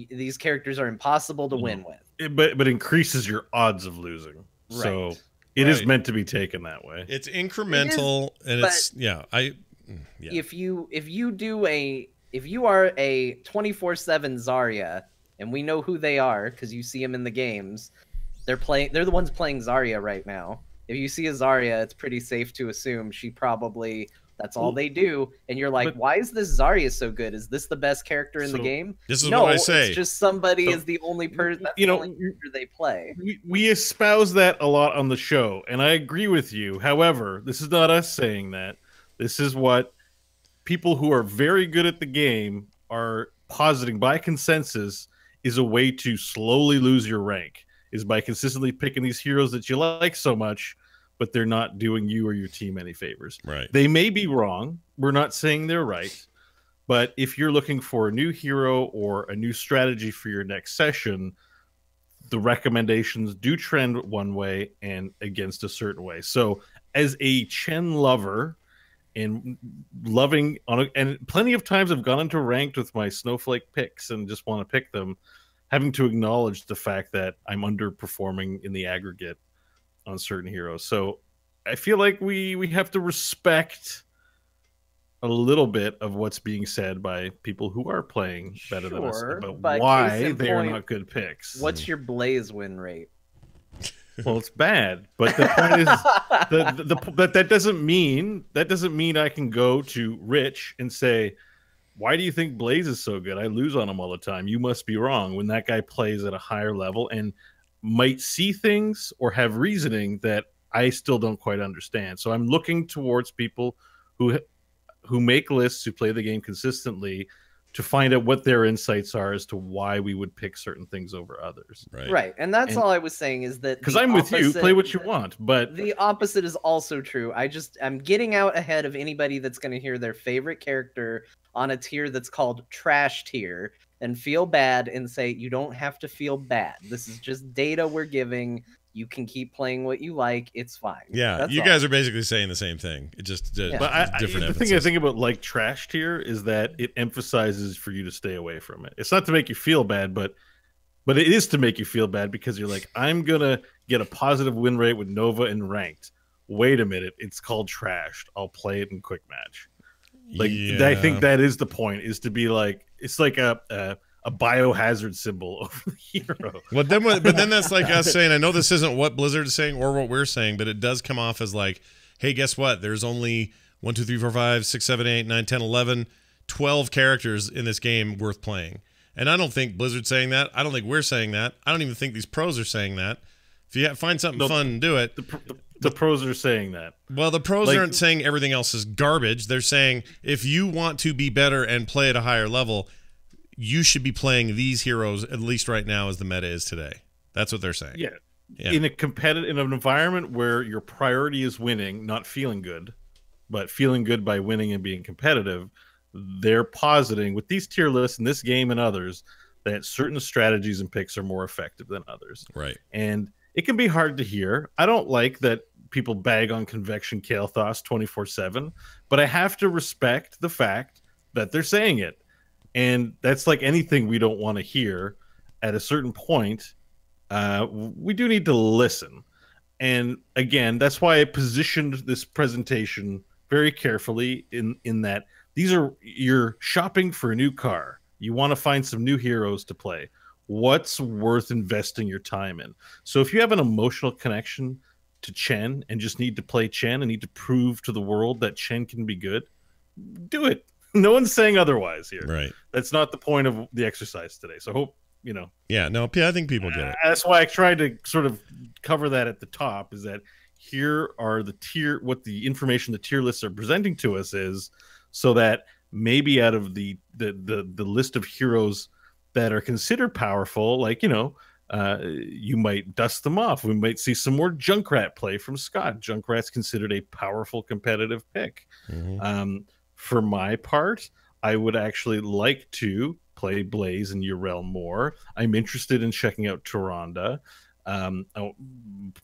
Speaker 4: These characters are impossible to win with.
Speaker 3: But increases your odds of losing.
Speaker 4: Right.
Speaker 3: So it is meant to be taken that way.
Speaker 1: It's incremental,
Speaker 4: If you are a 24/7 Zarya, and we know who they are because you see them in the games, they're the ones playing Zarya right now. If you see a Zarya, it's pretty safe to assume that's all they do, and you're like, why is this Zarya so good? Is this the best character in the game?
Speaker 1: This is what I say.
Speaker 4: It's just somebody is the only person. That's the only character they play.
Speaker 3: We espouse that a lot on the show, and I agree with you. However, this is not us saying that. This is what people who are very good at the game are positing by consensus is a way to slowly lose your rank, is by consistently picking these heroes that you like so much, but they're not doing you or your team any favors.
Speaker 1: Right.
Speaker 3: They may be wrong. We're not saying they're right. But if you're looking for a new hero or a new strategy for your next session, the recommendations do trend one way and against a certain way. So as a Chen lover, and loving and plenty of times I've gone into ranked with my snowflake picks and just want to pick them, having to acknowledge the fact that I'm underperforming in the aggregate on certain heroes. So I feel like we have to respect a little bit of what's being said by people who are playing better than us about why they are not good picks.
Speaker 4: What's your Blaze win rate?
Speaker 3: Well, it's bad, but the point is, but that doesn't mean I can go to Rich and say, "Why do you think Blaze is so good? I lose on him all the time. You must be wrong." When that guy plays at a higher level and might see things or have reasoning that I still don't quite understand. So I'm looking towards people who make lists, who play the game consistently, to find out what their insights are as to why we would pick certain things over others.
Speaker 4: Right. And that's all I was saying is that
Speaker 3: because I'm with you, play what you want, but
Speaker 4: the opposite is also true. I'm getting out ahead of anybody that's going to hear their favorite character on a tier that's called trash tier and feel bad and say, you don't have to feel bad. This is just data we're giving. You can keep playing what you like. It's fine.
Speaker 1: Yeah,
Speaker 4: that's
Speaker 1: you
Speaker 4: all.
Speaker 1: guys are basically saying the same thing. It just
Speaker 3: but
Speaker 1: different.
Speaker 3: The thing I think about like trash tier is that it emphasizes for you to stay away from it. It's not to make you feel bad, but it is to make you feel bad because you're like, I'm gonna get a positive win rate with Nova and ranked. Wait a minute, it's called trashed. I'll play it in quick match. Like I think that is the point, is to be like, it's like a biohazard symbol over the hero.
Speaker 1: But then that's like us saying, I know this isn't what Blizzard's saying or what we're saying, but it does come off as like, hey, guess what? There's only 1, 2, 3, 4, 5, 6, 7, 8, 9, 10, 11, 12 characters in this game worth playing. And I don't think Blizzard's saying that. I don't think we're saying that. I don't even think these pros are saying that. If you find something fun and do it.
Speaker 3: The pros are saying that.
Speaker 1: Well, the pros aren't saying everything else is garbage. They're saying if you want to be better and play at a higher level, you should be playing these heroes, at least right now as the meta is today. That's what they're saying.
Speaker 3: Yeah. In an environment where your priority is winning, not feeling good, but feeling good by winning and being competitive, they're positing with these tier lists in this game and others that certain strategies and picks are more effective than others.
Speaker 1: Right.
Speaker 3: And it can be hard to hear. I don't like that people bag on Convection Kael'thas 24/7, but I have to respect the fact that they're saying it. And that's like anything we don't want to hear. At a certain point, we do need to listen. And again, that's why I positioned this presentation very carefully in that you're shopping for a new car. You want to find some new heroes to play. What's worth investing your time in? So if you have an emotional connection to Chen and just need to play Chen and need to prove to the world that Chen can be good, do it. No one's saying otherwise here.
Speaker 1: Right.
Speaker 3: That's not the point of the exercise today. So hope, you know.
Speaker 1: Yeah, no, I think people get it.
Speaker 3: That's why I tried to sort of cover that at the top, is that here are what the information the tier lists are presenting to us is, so that maybe out of the list of heroes that are considered powerful, like, you know, you might dust them off. We might see some more Junkrat play from Scott. Junkrat's considered a powerful competitive pick. Mm-hmm. For my part, I would actually like to play Blaze and Yrel more. I'm interested in checking out Tyrande. I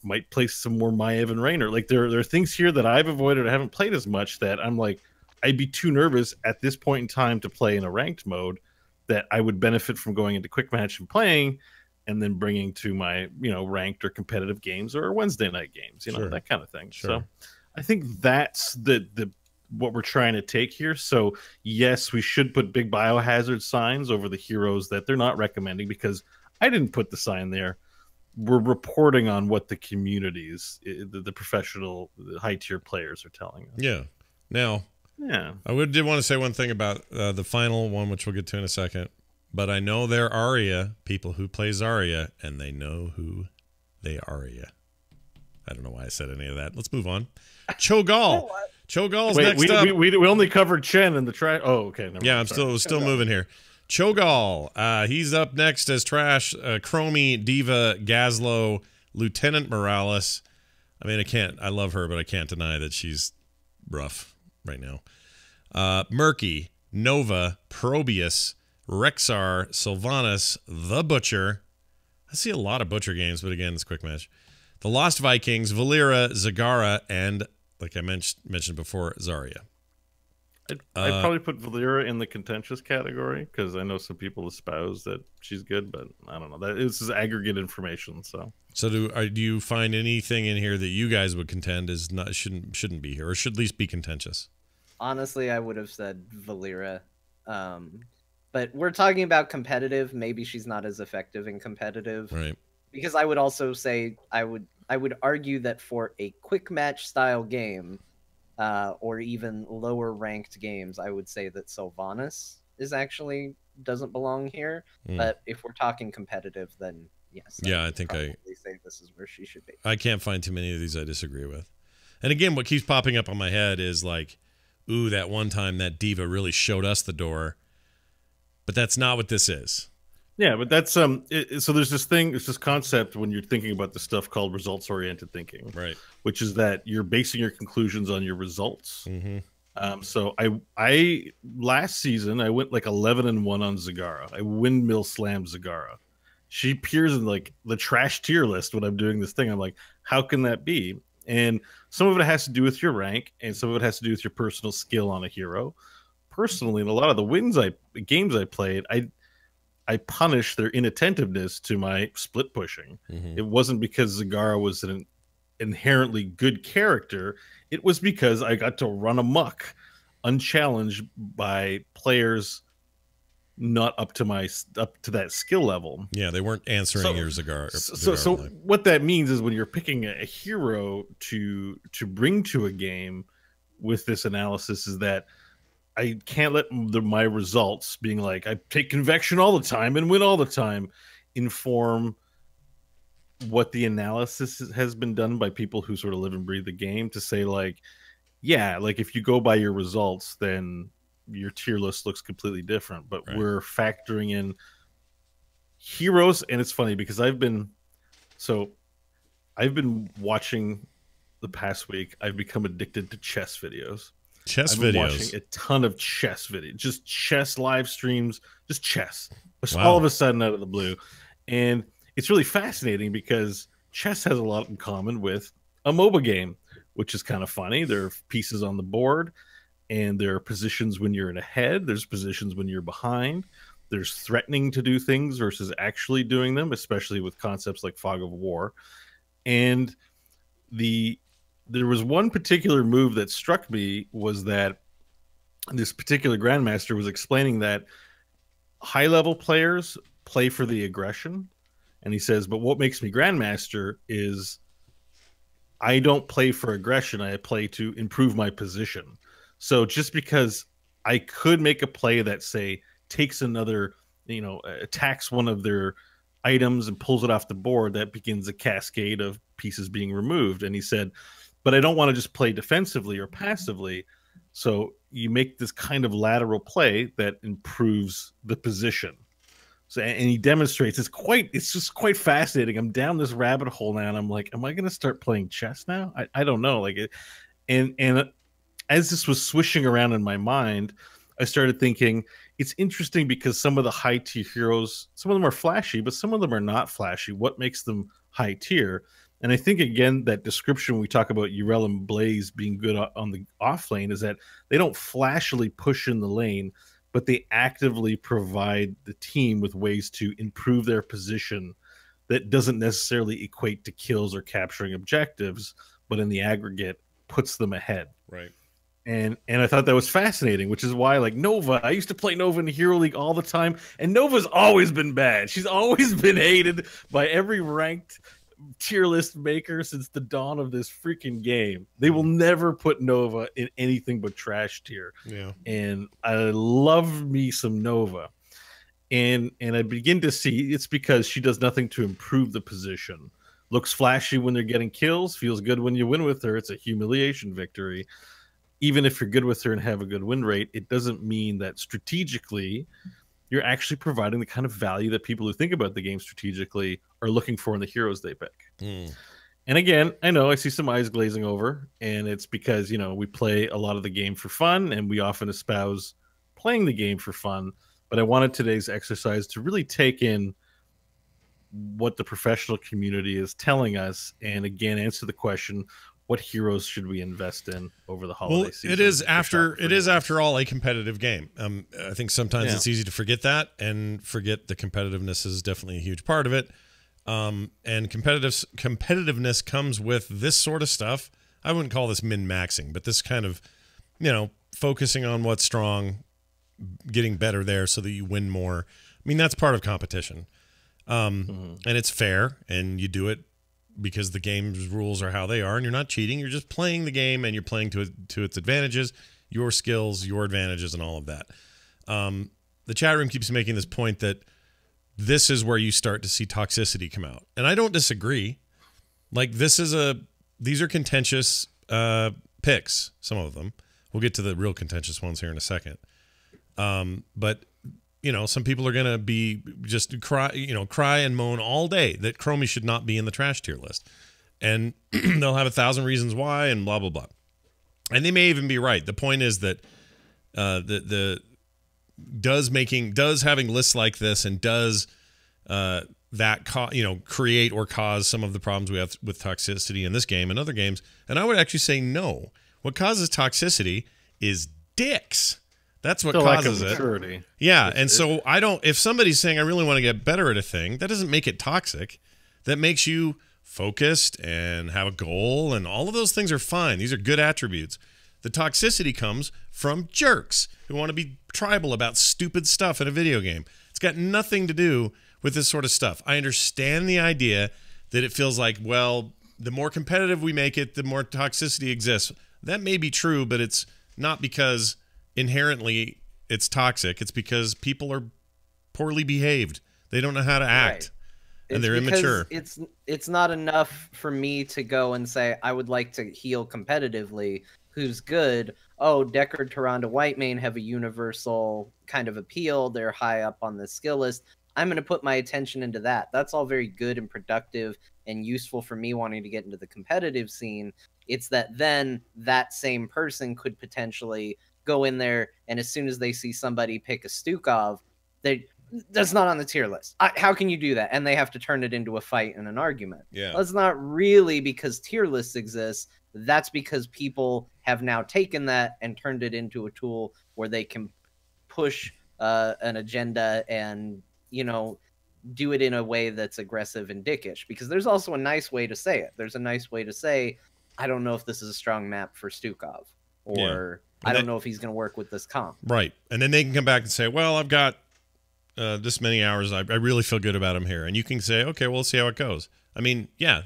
Speaker 3: might play some more Maiev Raynor. Like there are things here that I've avoided or haven't played as much that I'm like, I'd be too nervous at this point in time to play in a ranked mode, that I would benefit from going into quick match and playing, and then bringing to my, you know, ranked or competitive games or Wednesday night games, you know, that kind of thing. Sure. So I think that's the what we're trying to take here. So yes, we should put big biohazard signs over the heroes that they're not recommending, because I didn't put the sign there. We're reporting on what the communities, the professional, the high tier players are telling us.
Speaker 1: Yeah. Now, I did want to say one thing about the final one, which we'll get to in a second. But I know they're Arya people who play Zarya, and they know who they Arya. I don't know why I said any of that. Let's move on. Cho'Gall. Cho'Gall's next up.
Speaker 3: We only covered Chen in the trash. Oh, okay.
Speaker 1: Yeah, I'm still moving here. Cho'Gall. He's up next as trash. Chromie, Diva, Gazlo, Lieutenant Morales. I mean, I love her, but I can't deny that she's rough right now. Murky, Nova, Probius, Rexar, Sylvanas, The Butcher. I see a lot of Butcher games, but again, it's quick match. The Lost Vikings, Valeera, Zagara, and, like I mentioned before, Zarya.
Speaker 3: I'd probably put Valeera in the contentious category, because I know some people espouse that she's good, but I don't know. This is aggregate information. So
Speaker 1: do you find anything in here that you guys would contend is not shouldn't be here, or should at least be contentious?
Speaker 4: Honestly, I would have said Valeera. But we're talking about competitive. Maybe she's not as effective in competitive.
Speaker 1: Right.
Speaker 4: Because I would also say I would argue that for a quick match style game, or even lower ranked games, I would say that Sylvanas is actually doesn't belong here. But if we're talking competitive, then yes.
Speaker 1: Yeah, I think I
Speaker 4: say this is where she should be.
Speaker 1: I can't find too many of these I disagree with. And again, what keeps popping up on my head is like, ooh, that one time that diva really showed us the door. But that's not what this is.
Speaker 3: Yeah, but that's so there's this thing, it's this concept when you're thinking about the stuff called results-oriented thinking,
Speaker 1: right?
Speaker 3: Which is that you're basing your conclusions on your results. So I last season I went like 11-1 on Zagara. I windmill slammed Zagara. She appears in like the trash tier list when I'm doing this thing. I'm like, how can that be? And some of it has to do with your rank, and some of it has to do with your personal skill on a hero. Personally, in a lot of the games I played, I punished their inattentiveness to my split pushing. It wasn't because Zagara was an inherently good character. It was because I got to run amok, unchallenged by players not up to that skill level.
Speaker 1: Yeah, they weren't answering your Zagara.
Speaker 3: So what that means is when you're picking a hero to bring to a game with this analysis is that I can't let my results being like I take convection all the time and win all the time inform what the analysis has been done by people who sort of live and breathe the game to say like, yeah, like if you go by your results, then your tier list looks completely different. But we're factoring in heroes, and it's funny because I've been watching the past week. I've become addicted to chess videos.
Speaker 1: I've been
Speaker 3: watching a ton of chess videos, just chess live streams, just chess. Just all of a sudden out of the blue. And it's really fascinating because chess has a lot in common with a MOBA game, which is kind of funny. There are pieces on the board, and there are positions when you're in ahead. There's positions when you're behind. There's threatening to do things versus actually doing them, especially with concepts like Fog of War. And there was one particular move that struck me was that this particular grandmaster was explaining that high-level players play for the aggression. And he says, but what makes me grandmaster is I don't play for aggression. I play to improve my position. So just because I could make a play that, say, takes another, attacks one of their items and pulls it off the board, that begins a cascade of pieces being removed. And he said, but I don't want to just play defensively or passively. So you make this kind of lateral play that improves the position. So, and he demonstrates it's just quite fascinating. I'm down this rabbit hole now, and I'm like, am I going to start playing chess now? I don't know. And as this was swishing around in my mind, I started thinking it's interesting because some of the high tier heroes, some of them are flashy, but some of them are not flashy. What makes them high tier? And I think, again, that description when we talk about Yrel and Blaze being good on the off lane is that they don't flashily push in the lane, but they actively provide the team with ways to improve their position that doesn't necessarily equate to kills or capturing objectives, but in the aggregate puts them ahead.
Speaker 1: Right.
Speaker 3: And I thought that was fascinating, which is why, like, Nova, I used to play Nova in the Hero League all the time, and Nova's always been bad. She's always been hated by every ranked tier list maker since the dawn of this freaking game. They will never put Nova in anything but trash tier.
Speaker 1: Yeah.
Speaker 3: And I love me some Nova. And I begin to see it's because she does nothing to improve the position. Looks flashy when they're getting kills, feels good when you win with her. It's a humiliation victory. Even if you're good with her and have a good win rate, it doesn't mean that strategically you're actually providing the kind of value that people who think about the game strategically are looking for in the heroes they pick. And again, I know I see some eyes glazing over, and it's because, we play a lot of the game for fun, and we often espouse playing the game for fun. But I wanted today's exercise to really take in what the professional community is telling us, and again, answer the question, what heroes should we invest in over the holiday season?
Speaker 1: It is after all a competitive game. I think sometimes it's easy to forget that, and forget the competitiveness is definitely a huge part of it. And competitiveness comes with this sort of stuff. I wouldn't call this min-maxing, but this kind of, focusing on what's strong, getting better there so that you win more. I mean, that's part of competition. And it's fair, and you do it because the game's rules are how they are, and you're not cheating. You're just playing the game, and you're playing to its advantages, your skills, your advantages, and all of that. The chat room keeps making this point that this is where you start to see toxicity come out, and I don't disagree. Like, these are contentious picks, some of them. We'll get to the real contentious ones here in a second. But some people are going to be just cry and moan all day that Chromie should not be in the trash tier list. And they'll have 1,000 reasons why and blah, blah, blah. And they may even be right. The point is that does having lists like this and does create or cause some of the problems we have with toxicity in this game and other games? And I would actually say no. What causes toxicity is dicks. That's what causes it. Yeah, and so if somebody's saying I really want to get better at a thing, that doesn't make it toxic. That makes you focused and have a goal, and all of those things are fine. These are good attributes. The toxicity comes from jerks who want to be tribal about stupid stuff in a video game. It's got nothing to do with this sort of stuff. I understand the idea that it feels like, well, the more competitive we make it, the more toxicity exists. That may be true, but it's not because inherently it's toxic. It's because people are poorly behaved. They don't know how to act. Right. And they're immature.
Speaker 4: It's not enough for me to go and say I would like to heal competitively. Who's good? Oh, Deckard, Tyrande, Whitemane have a universal kind of appeal. They're high up on the skill list. I'm going to put my attention into that. That's all very good and productive and useful for me wanting to get into the competitive scene. It's that then that same person could potentially go in there, and as soon as they see somebody pick a Stukov, that's not on the tier list. How can you do that? And they have to turn it into a fight and an argument.
Speaker 1: Yeah,
Speaker 4: that's not really because tier lists exist. That's because people have now taken that and turned it into a tool where they can push an agenda and do it in a way that's aggressive and dickish. Because there's also a nice way to say it. There's a nice way to say, I don't know if this is a strong map for Stukov, or I don't know if he's going to work with this comp.
Speaker 1: Right. And then they can come back and say, well, I've got this many hours. I really feel good about him here. And you can say, okay, well, let's see how it goes. I mean, yeah,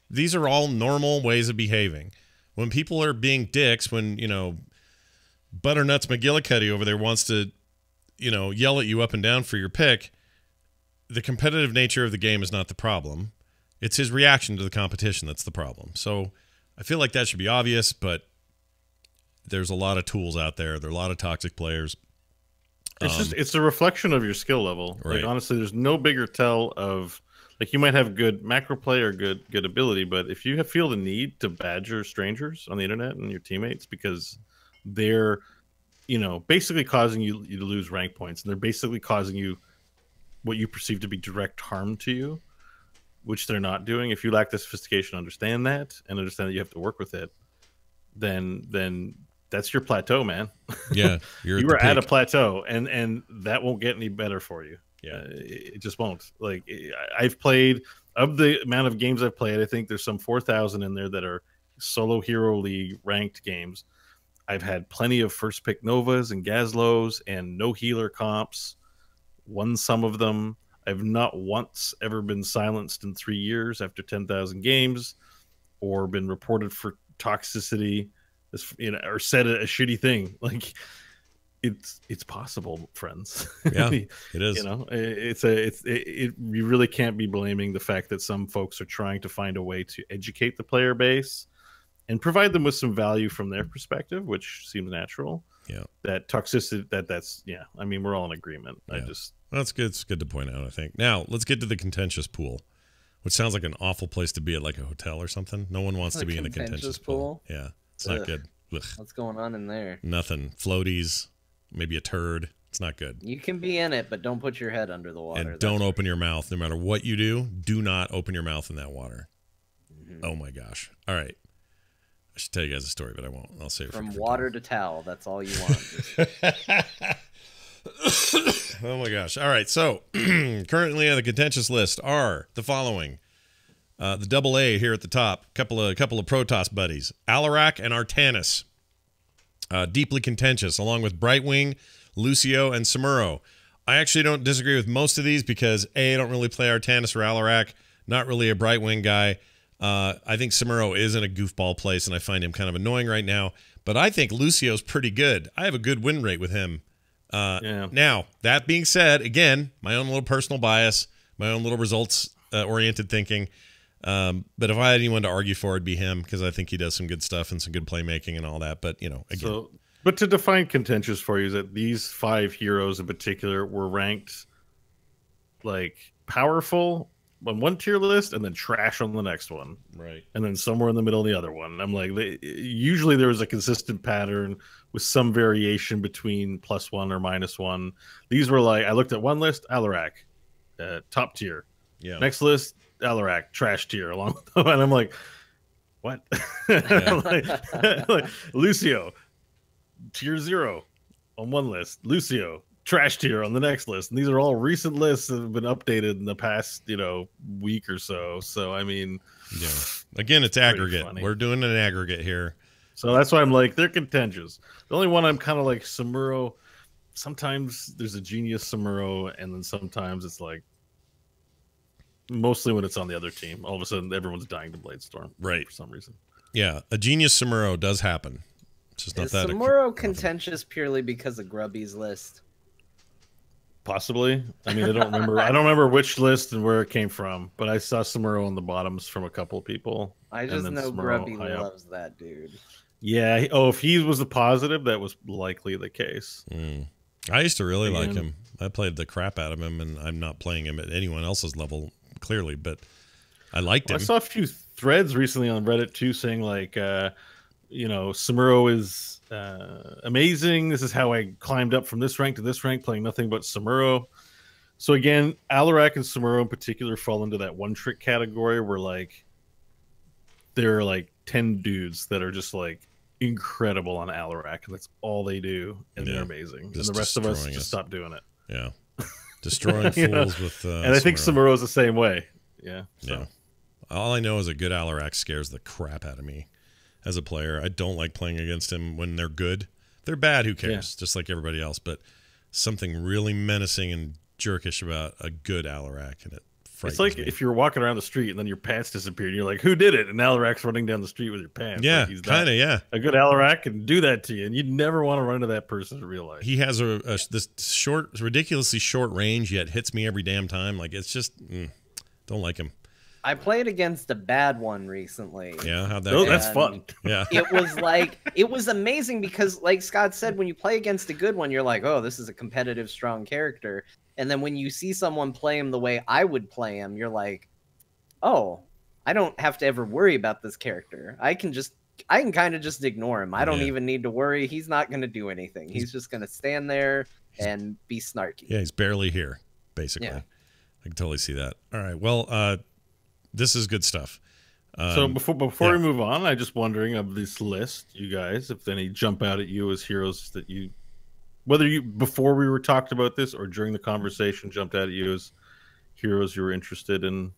Speaker 1: these are all normal ways of behaving. When people are being dicks, when, Butternuts McGillicuddy over there wants to, yell at you up and down for your pick, the competitive nature of the game is not the problem. It's his reaction to the competition that's the problem. So I feel like that should be obvious, but there's a lot of tools out there. There are a lot of toxic players.
Speaker 3: It's a reflection of your skill level.
Speaker 1: Right.
Speaker 3: Like, honestly, there's no bigger tell of, like, you might have good macro play or good ability, but if you feel the need to badger strangers on the internet and your teammates because they're, basically causing you to lose rank points, and they're basically causing you what you perceive to be direct harm to you, which they're not doing. If you lack the sophistication to understand that and understand that you have to work with it, then that's your plateau, man.
Speaker 1: Yeah,
Speaker 3: you are at a plateau, and that won't get any better for you.
Speaker 1: Yeah,
Speaker 3: it just won't. Like, I've played, of the amount of games I've played, I think there's some 4,000 in there that are solo hero league ranked games. I've had plenty of first pick Novas and Gazlos and no healer comps. Won some of them. I've not once ever been silenced in 3 years after 10,000 games, or been reported for toxicity, or said a shitty thing. Like, it's possible, friends.
Speaker 1: Yeah, it is.
Speaker 3: You really can't be blaming the fact that some folks are trying to find a way to educate the player base and provide them with some value from their perspective, which seems natural.
Speaker 1: Yeah,
Speaker 3: that toxicity. That's yeah. I mean, we're all in agreement.
Speaker 1: Yeah. That's good. It's good to point out, I think. Now let's get to the contentious pool, which sounds like an awful place to be at, like a hotel or something. No one wants to be in a contentious pool. Yeah, it's not good. Ugh.
Speaker 4: What's going on in there?
Speaker 1: Nothing. Floaties. Maybe a turd. It's not good.
Speaker 4: You can be in it, but don't put your head under the water.
Speaker 1: And don't open your mouth. No matter what you do, do not open your mouth in that water. Mm-hmm. Oh my gosh. All right. I should tell you guys a story, but I won't. I'll save it
Speaker 4: from water to towel. That's all you want.
Speaker 1: Oh my gosh. All right. So currently on the contentious list are the following. The double A here at the top. Couple of Protoss buddies. Alarak and Artanis. Deeply contentious, along with Brightwing, Lucio, and Samuro. I actually don't disagree with most of these because A, I don't really play Artanis or Alarak. Not really a Brightwing guy. I think Samuro is in a goofball place, and I find him kind of annoying right now. But I think Lucio's pretty good. I have a good win rate with him. Now, that being said, again, my own little personal bias, my own little results-oriented thinking. But if I had anyone to argue for, it'd be him, because I think he does some good stuff and some good playmaking and all that. But, again.
Speaker 3: So, but to define contentious for you is that these 5 heroes in particular were ranked like powerful on one tier list and then trash on the next one,
Speaker 1: right?
Speaker 3: And then somewhere in the middle the other one. I'm like, usually there was a consistent pattern with some variation between +1 or -1. These were like, I looked at one list, Alarak, top tier.
Speaker 1: Yeah.
Speaker 3: Next list, Alarak, trash tier. Along with them, and I'm like, what? like, Lucio, tier 0 on one list. Lucio, trash tier on the next list. And these are all recent lists that have been updated in the past, week or so. So, I mean,
Speaker 1: yeah. Again, it's aggregate.
Speaker 3: Funny.
Speaker 1: We're doing an aggregate here.
Speaker 3: So that's why I'm like, they're contentious. The only one I'm kind of like Samuro. Sometimes there's a genius Samuro, and then sometimes it's like, mostly when it's on the other team, all of a sudden everyone's dying to Bladestorm,
Speaker 1: right?
Speaker 3: For some reason.
Speaker 1: Yeah, a genius Samuro does happen. It's just not
Speaker 4: Is
Speaker 1: that
Speaker 4: Samuro contentious purely because of Grubby's list?
Speaker 3: Possibly. I mean, I don't remember which list and where it came from, but I saw Samuro on the bottoms from a couple of people.
Speaker 4: I just know Grubby loves that dude.
Speaker 3: Yeah. If he was the positive, that was likely the case.
Speaker 1: I used to really like him. I played the crap out of him, and I'm not playing him at anyone else's level, clearly, but I liked him.
Speaker 3: I saw a few threads recently on Reddit too saying like, Samuro is amazing. This is how I climbed up from this rank to this rank, playing nothing but Samuro. So again, Alarak and Samuro in particular fall into that one trick category where like there are like 10 dudes that are just like incredible on Alarak, and that's all they do, and they're amazing. And the rest of us just stop doing it.
Speaker 1: Yeah. Destroying fools with
Speaker 3: and I think Samuro's the same way. Yeah. So.
Speaker 1: Yeah. All I know is a good Alarak scares the crap out of me as a player. I don't like playing against him when they're good. If they're bad, who cares? Just like everybody else. But something really menacing and jerkish about a good Alarak, and it frightens
Speaker 3: It's like
Speaker 1: me.
Speaker 3: if you're walking around the street and then your pants disappeared, and you're like, who did it? And Alarak's running down the street with your pants.
Speaker 1: Yeah,
Speaker 3: like
Speaker 1: kind of, yeah.
Speaker 3: A good Alarak can do that to you, and you'd never want to run into that person in real life.
Speaker 1: He has this ridiculously short range, yet hits me every damn time. Like, it's just, don't like him.
Speaker 4: I played against a bad one recently.
Speaker 1: Yeah, how'd that go?
Speaker 3: That's fun.
Speaker 1: Yeah.
Speaker 4: It was amazing because, like Scott said, when you play against a good one, you're like, oh, this is a competitive, strong character. And then when you see someone play him the way I would play him, you're like, oh, I don't have to ever worry about this character. I can kind of just ignore him. I don't even need to worry. He's not going to do anything. He's just going to stand there and be snarky.
Speaker 1: Yeah, he's barely here, basically. Yeah. I can totally see that. All right, well, this is good stuff.
Speaker 3: So before we move on, I'm just wondering of this list, you guys, if any jump out at you as heroes that you, whether you before we were talked about this or during the conversation, jumped out at you as heroes you were interested in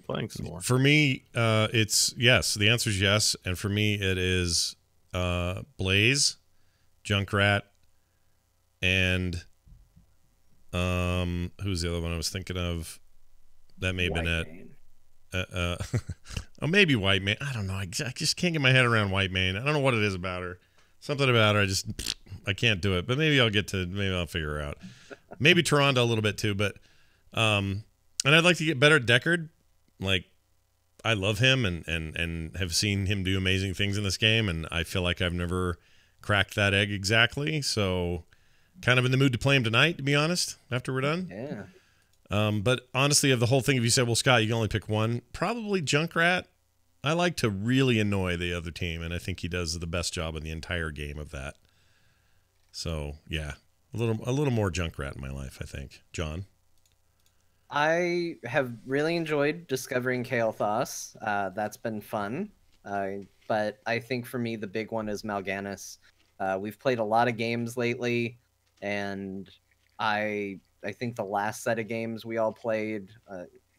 Speaker 3: playing some more.
Speaker 1: For me, it's yes. The answer is yes, and for me, it is Blaze, Junkrat, and who's the other one I was thinking of? That may have been it. Maybe White Mane. I don't know. I just can't get my head around White Mane. I don't know what it is about her. Something about her. I can't do it. But maybe I'll figure her out. Maybe Tyrande a little bit too. But and I'd like to get better at Deckard. Like, I love him and have seen him do amazing things in this game, and I feel like I've never cracked that egg exactly. So, kind of in the mood to play him tonight, to be honest. After we're done.
Speaker 4: Yeah.
Speaker 1: But honestly, of the whole thing, if you said, well, Scott, you can only pick one, probably Junkrat. I like to really annoy the other team, and I think he does the best job in the entire game of that. So, yeah, a little more Junkrat in my life, I think. John?
Speaker 4: I have really enjoyed discovering Kael'thas. That's been fun. But I think for me, the big one is Mal'Ganis. We've played a lot of games lately, and I think the last set of games we all played,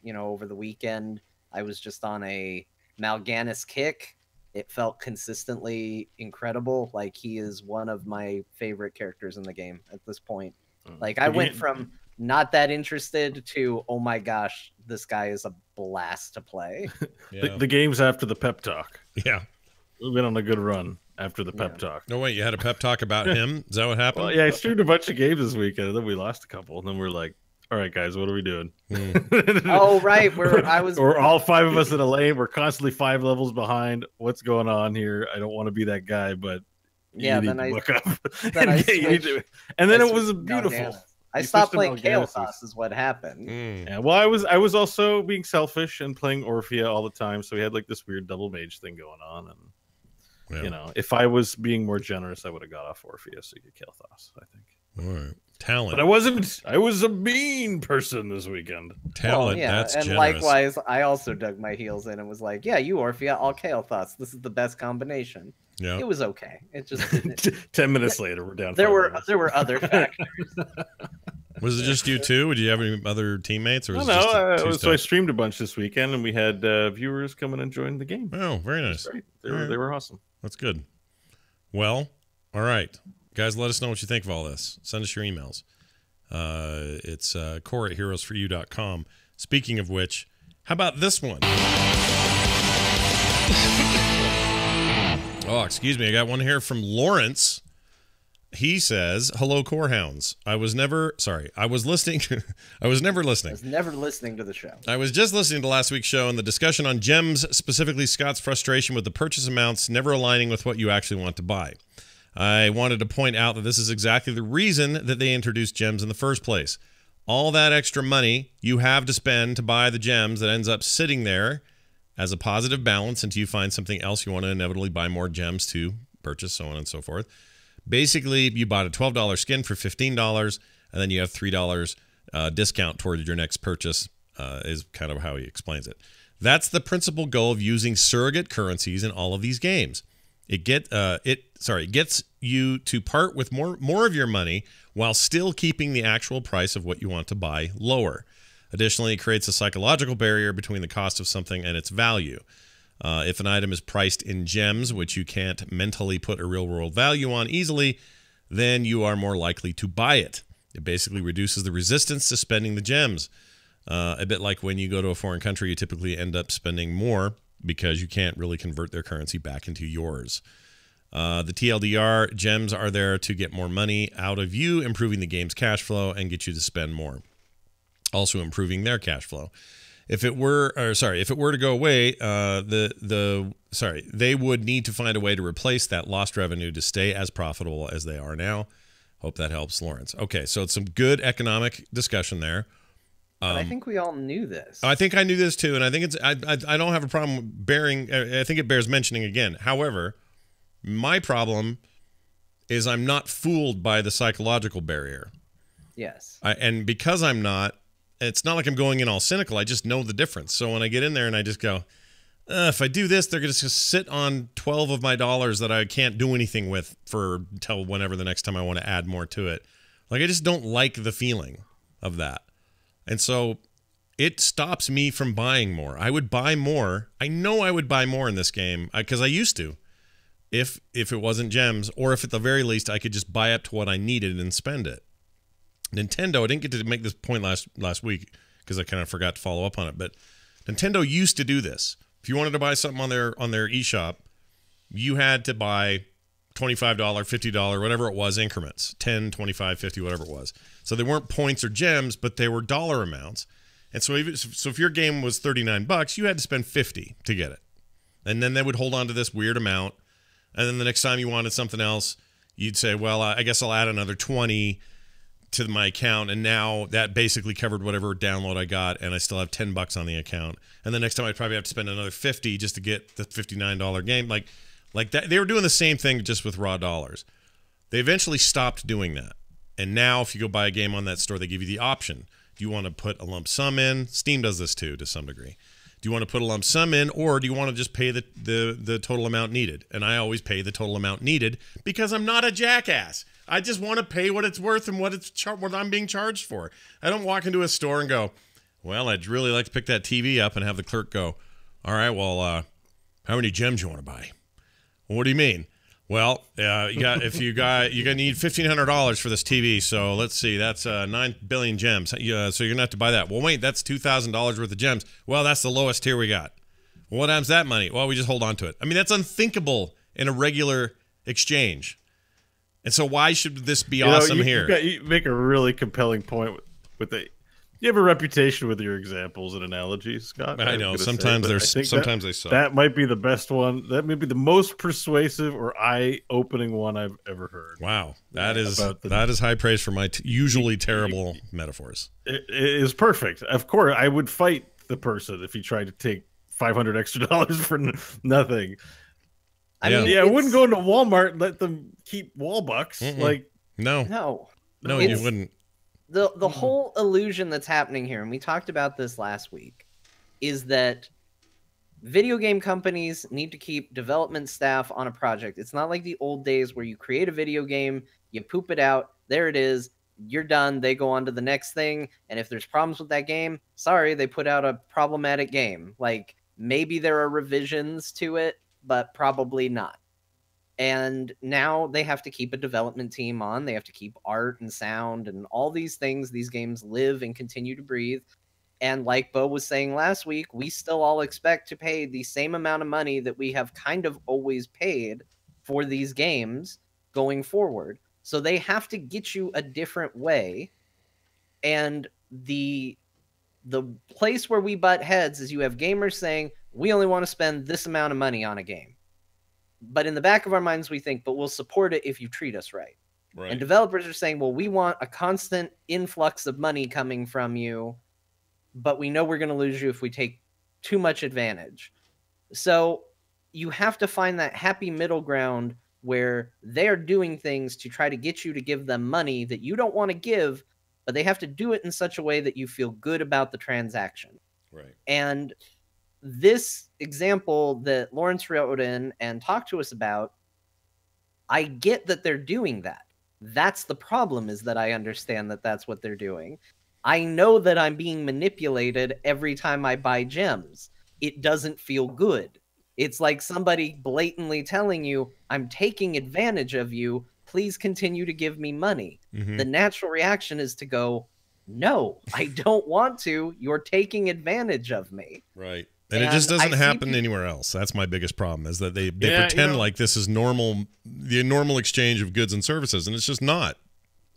Speaker 4: over the weekend, I was just on a Mal'Ganis kick. It felt consistently incredible. Like, he is one of my favorite characters in the game at this point. Like, I went from not that interested to, oh my gosh, this guy is a blast to play.
Speaker 1: Yeah.
Speaker 3: The games after the pep talk.
Speaker 1: Yeah.
Speaker 3: We've been on a good run after the pep talk.
Speaker 1: No, wait, you had a pep talk about him? Is that what happened?
Speaker 3: Well, yeah, I streamed a bunch of games this weekend, and then we lost a couple, and then we're like, all right, guys, what are we doing?
Speaker 4: Oh, right.
Speaker 3: We're all 5 of us in a lane. We're constantly 5 levels behind. What's going on here? I don't want to be that guy, but
Speaker 4: yeah,
Speaker 3: then
Speaker 4: I
Speaker 3: look up.
Speaker 4: then I switched,
Speaker 3: and then it was beautiful.
Speaker 4: I stopped playing Kael'thas is what happened.
Speaker 3: Yeah, well, I was also being selfish and playing Orphea all the time, so we had like this weird double mage thing going on, and you know, if I was being more generous, I would have got off Orphea so you could Kael'thas, I think.
Speaker 1: All right. Talent.
Speaker 3: But I wasn't. I was a mean person this weekend.
Speaker 1: Talent,
Speaker 4: yeah,
Speaker 1: that's
Speaker 4: and
Speaker 1: generous.
Speaker 4: likewise, I also dug my heels in and was like, yeah, you Orphea, I'll Kael'thas. This is the best combination.
Speaker 1: Yeah.
Speaker 4: It was okay. It just didn't.
Speaker 3: 10 minutes later, we're down.
Speaker 4: There were other factors.
Speaker 1: Was it just you two? Would you have any other teammates? Or was
Speaker 3: so I streamed a bunch this weekend, and we had viewers come in and join the game.
Speaker 1: Oh, very nice.
Speaker 3: They were awesome.
Speaker 1: That's good. Well, all right. Guys, let us know what you think of all this. Send us your emails. It's core@heroesforyou.com. Speaking of which, how about this one? Oh, excuse me. I got one here from Lawrence. He says, "Hello, Corehounds. I was never listening. I was never listening
Speaker 4: to the show.
Speaker 1: I was just listening to last week's show and the discussion on gems, specifically Scott's frustration with the purchase amounts never aligning with what you actually want to buy. I wanted to point out that this is exactly the reason that they introduced gems in the first place. All that extra money you have to spend to buy the gems that ends up sitting there as a positive balance until you find something else you want to inevitably buy more gems to purchase, so on and so forth. Basically, you bought a $12 skin for $15, and then you have $3 discount toward your next purchase, is kind of how he explains it. That's the principal goal of using surrogate currencies in all of these games. It gets you to part with more of your money while still keeping the actual price of what you want to buy lower. Additionally, it creates a psychological barrier between the cost of something and its value. If an item is priced in gems, which you can't mentally put a real-world value on easily, then you are more likely to buy it. It basically reduces the resistance to spending the gems. A bit like when you go to a foreign country, you typically end up spending more because you can't really convert their currency back into yours. The TLDR, gems are there to get more money out of you, improving the game's cash flow and get you to spend more. Also improving their cash flow. If it were to go away, they would need to find a way to replace that lost revenue to stay as profitable as they are now. Hope that helps, Lawrence. Okay, so it's some good economic discussion there.
Speaker 4: But I think we all knew this.
Speaker 1: I think I knew this too, and I think it's I don't have a problem bearing. I think it bears mentioning again. However, my problem is I'm not fooled by the psychological barrier.
Speaker 4: Yes.
Speaker 1: And because I'm not, it's not like I'm going in all cynical. I just know the difference. So when I get in there and I just go, if I do this, they're going to just sit on 12 of my dollars that I can't do anything with for until whenever the next time I want to add more to it. Like, I just don't like the feeling of that. And so it stops me from buying more. I would buy more. I know I would buy more in this game because I used to. If it wasn't gems, or if at the very least I could just buy up to what I needed and spend it. Nintendo, I didn't get to make this point last week because I kind of forgot to follow up on it, but Nintendo used to do this. If you wanted to buy something on their eShop, you had to buy $25, $50, whatever it was, increments, 10, 25, 50, whatever it was. So they weren't points or gems, but they were dollar amounts. And so if your game was $39, you had to spend $50 to get it. And then they would hold on to this weird amount. And then the next time you wanted something else, you'd say, well, I guess I'll add another 20 to my account. And now that basically covered whatever download I got, and I still have $10 on the account. And the next time I'd probably have to spend another $50 just to get the $59 game. Like that. They were doing the same thing just with raw dollars. They eventually stopped doing that. And now if you go buy a game on that store, they give you the option. Do you want to put a lump sum in? Steam does this too, to some degree. Do you want to put a lump sum in, or do you want to just pay the total amount needed? And I always pay the total amount needed because I'm not a jackass. I just want to pay what it's worth and what I'm being charged for. I don't walk into a store and go, well, I'd really like to pick that TV up and have the clerk go, all right, well, how many gems you want to buy? Well, what do you mean? Well, you got you're gonna need $1,500 for this TV. So let's see, that's 9 billion gems. So you're gonna have to buy that. Well, wait, that's $2,000 worth of gems. Well, that's the lowest tier we got. Well, what happens to that money? Well, we just hold on to it. I mean, that's unthinkable in a regular exchange. And so why should this be awesome here?
Speaker 3: You make a really compelling point with the. You have a reputation with your examples and analogies, Scott.
Speaker 1: I know. Sometimes they suck.
Speaker 3: That might be the best one. That may be the most persuasive or eye-opening one I've ever heard.
Speaker 1: Wow, that is high praise for my usually terrible metaphors.
Speaker 3: It is perfect. Of course, I would fight the person if he tried to take $500 extra for nothing. I wouldn't go into Walmart and let them keep wall bucks. Like
Speaker 1: no, you wouldn't.
Speaker 4: The whole illusion that's happening here, and we talked about this last week, is that video game companies need to keep development staff on a project. It's not like the old days where you create a video game, you poop it out, there it is, you're done, they go on to the next thing, and if there's problems with that game, sorry, they put out a problematic game. Like, maybe there are revisions to it, but probably not. And now they have to keep a development team on. They have to keep art and sound and all these things. These games live and continue to breathe. And like Bo was saying last week, we still all expect to pay the same amount of money that we have kind of always paid for these games going forward. So they have to get you a different way. And the place where we butt heads is you have gamers saying, we only want to spend this amount of money on a game. But in the back of our minds, we think, but we'll support it if you treat us right. And developers are saying, well, we want a constant influx of money coming from you, but we know we're going to lose you if we take too much advantage. So you have to find that happy middle ground where they're doing things to try to get you to give them money that you don't want to give, but they have to do it in such a way that you feel good about the transaction.
Speaker 1: Right.
Speaker 4: And this example that Lawrence wrote in and talked to us about, I get that they're doing that. That's the problem, is that I understand that that's what they're doing. I know that I'm being manipulated every time I buy gems. It doesn't feel good. It's like somebody blatantly telling you, I'm taking advantage of you. Please continue to give me money. The natural reaction is to go, no, I don't want to. You're taking advantage of me.
Speaker 1: Right. And it just doesn't happen anywhere else. That's my biggest problem, is that they pretend like this is normal, the normal exchange of goods and services, and it's just not.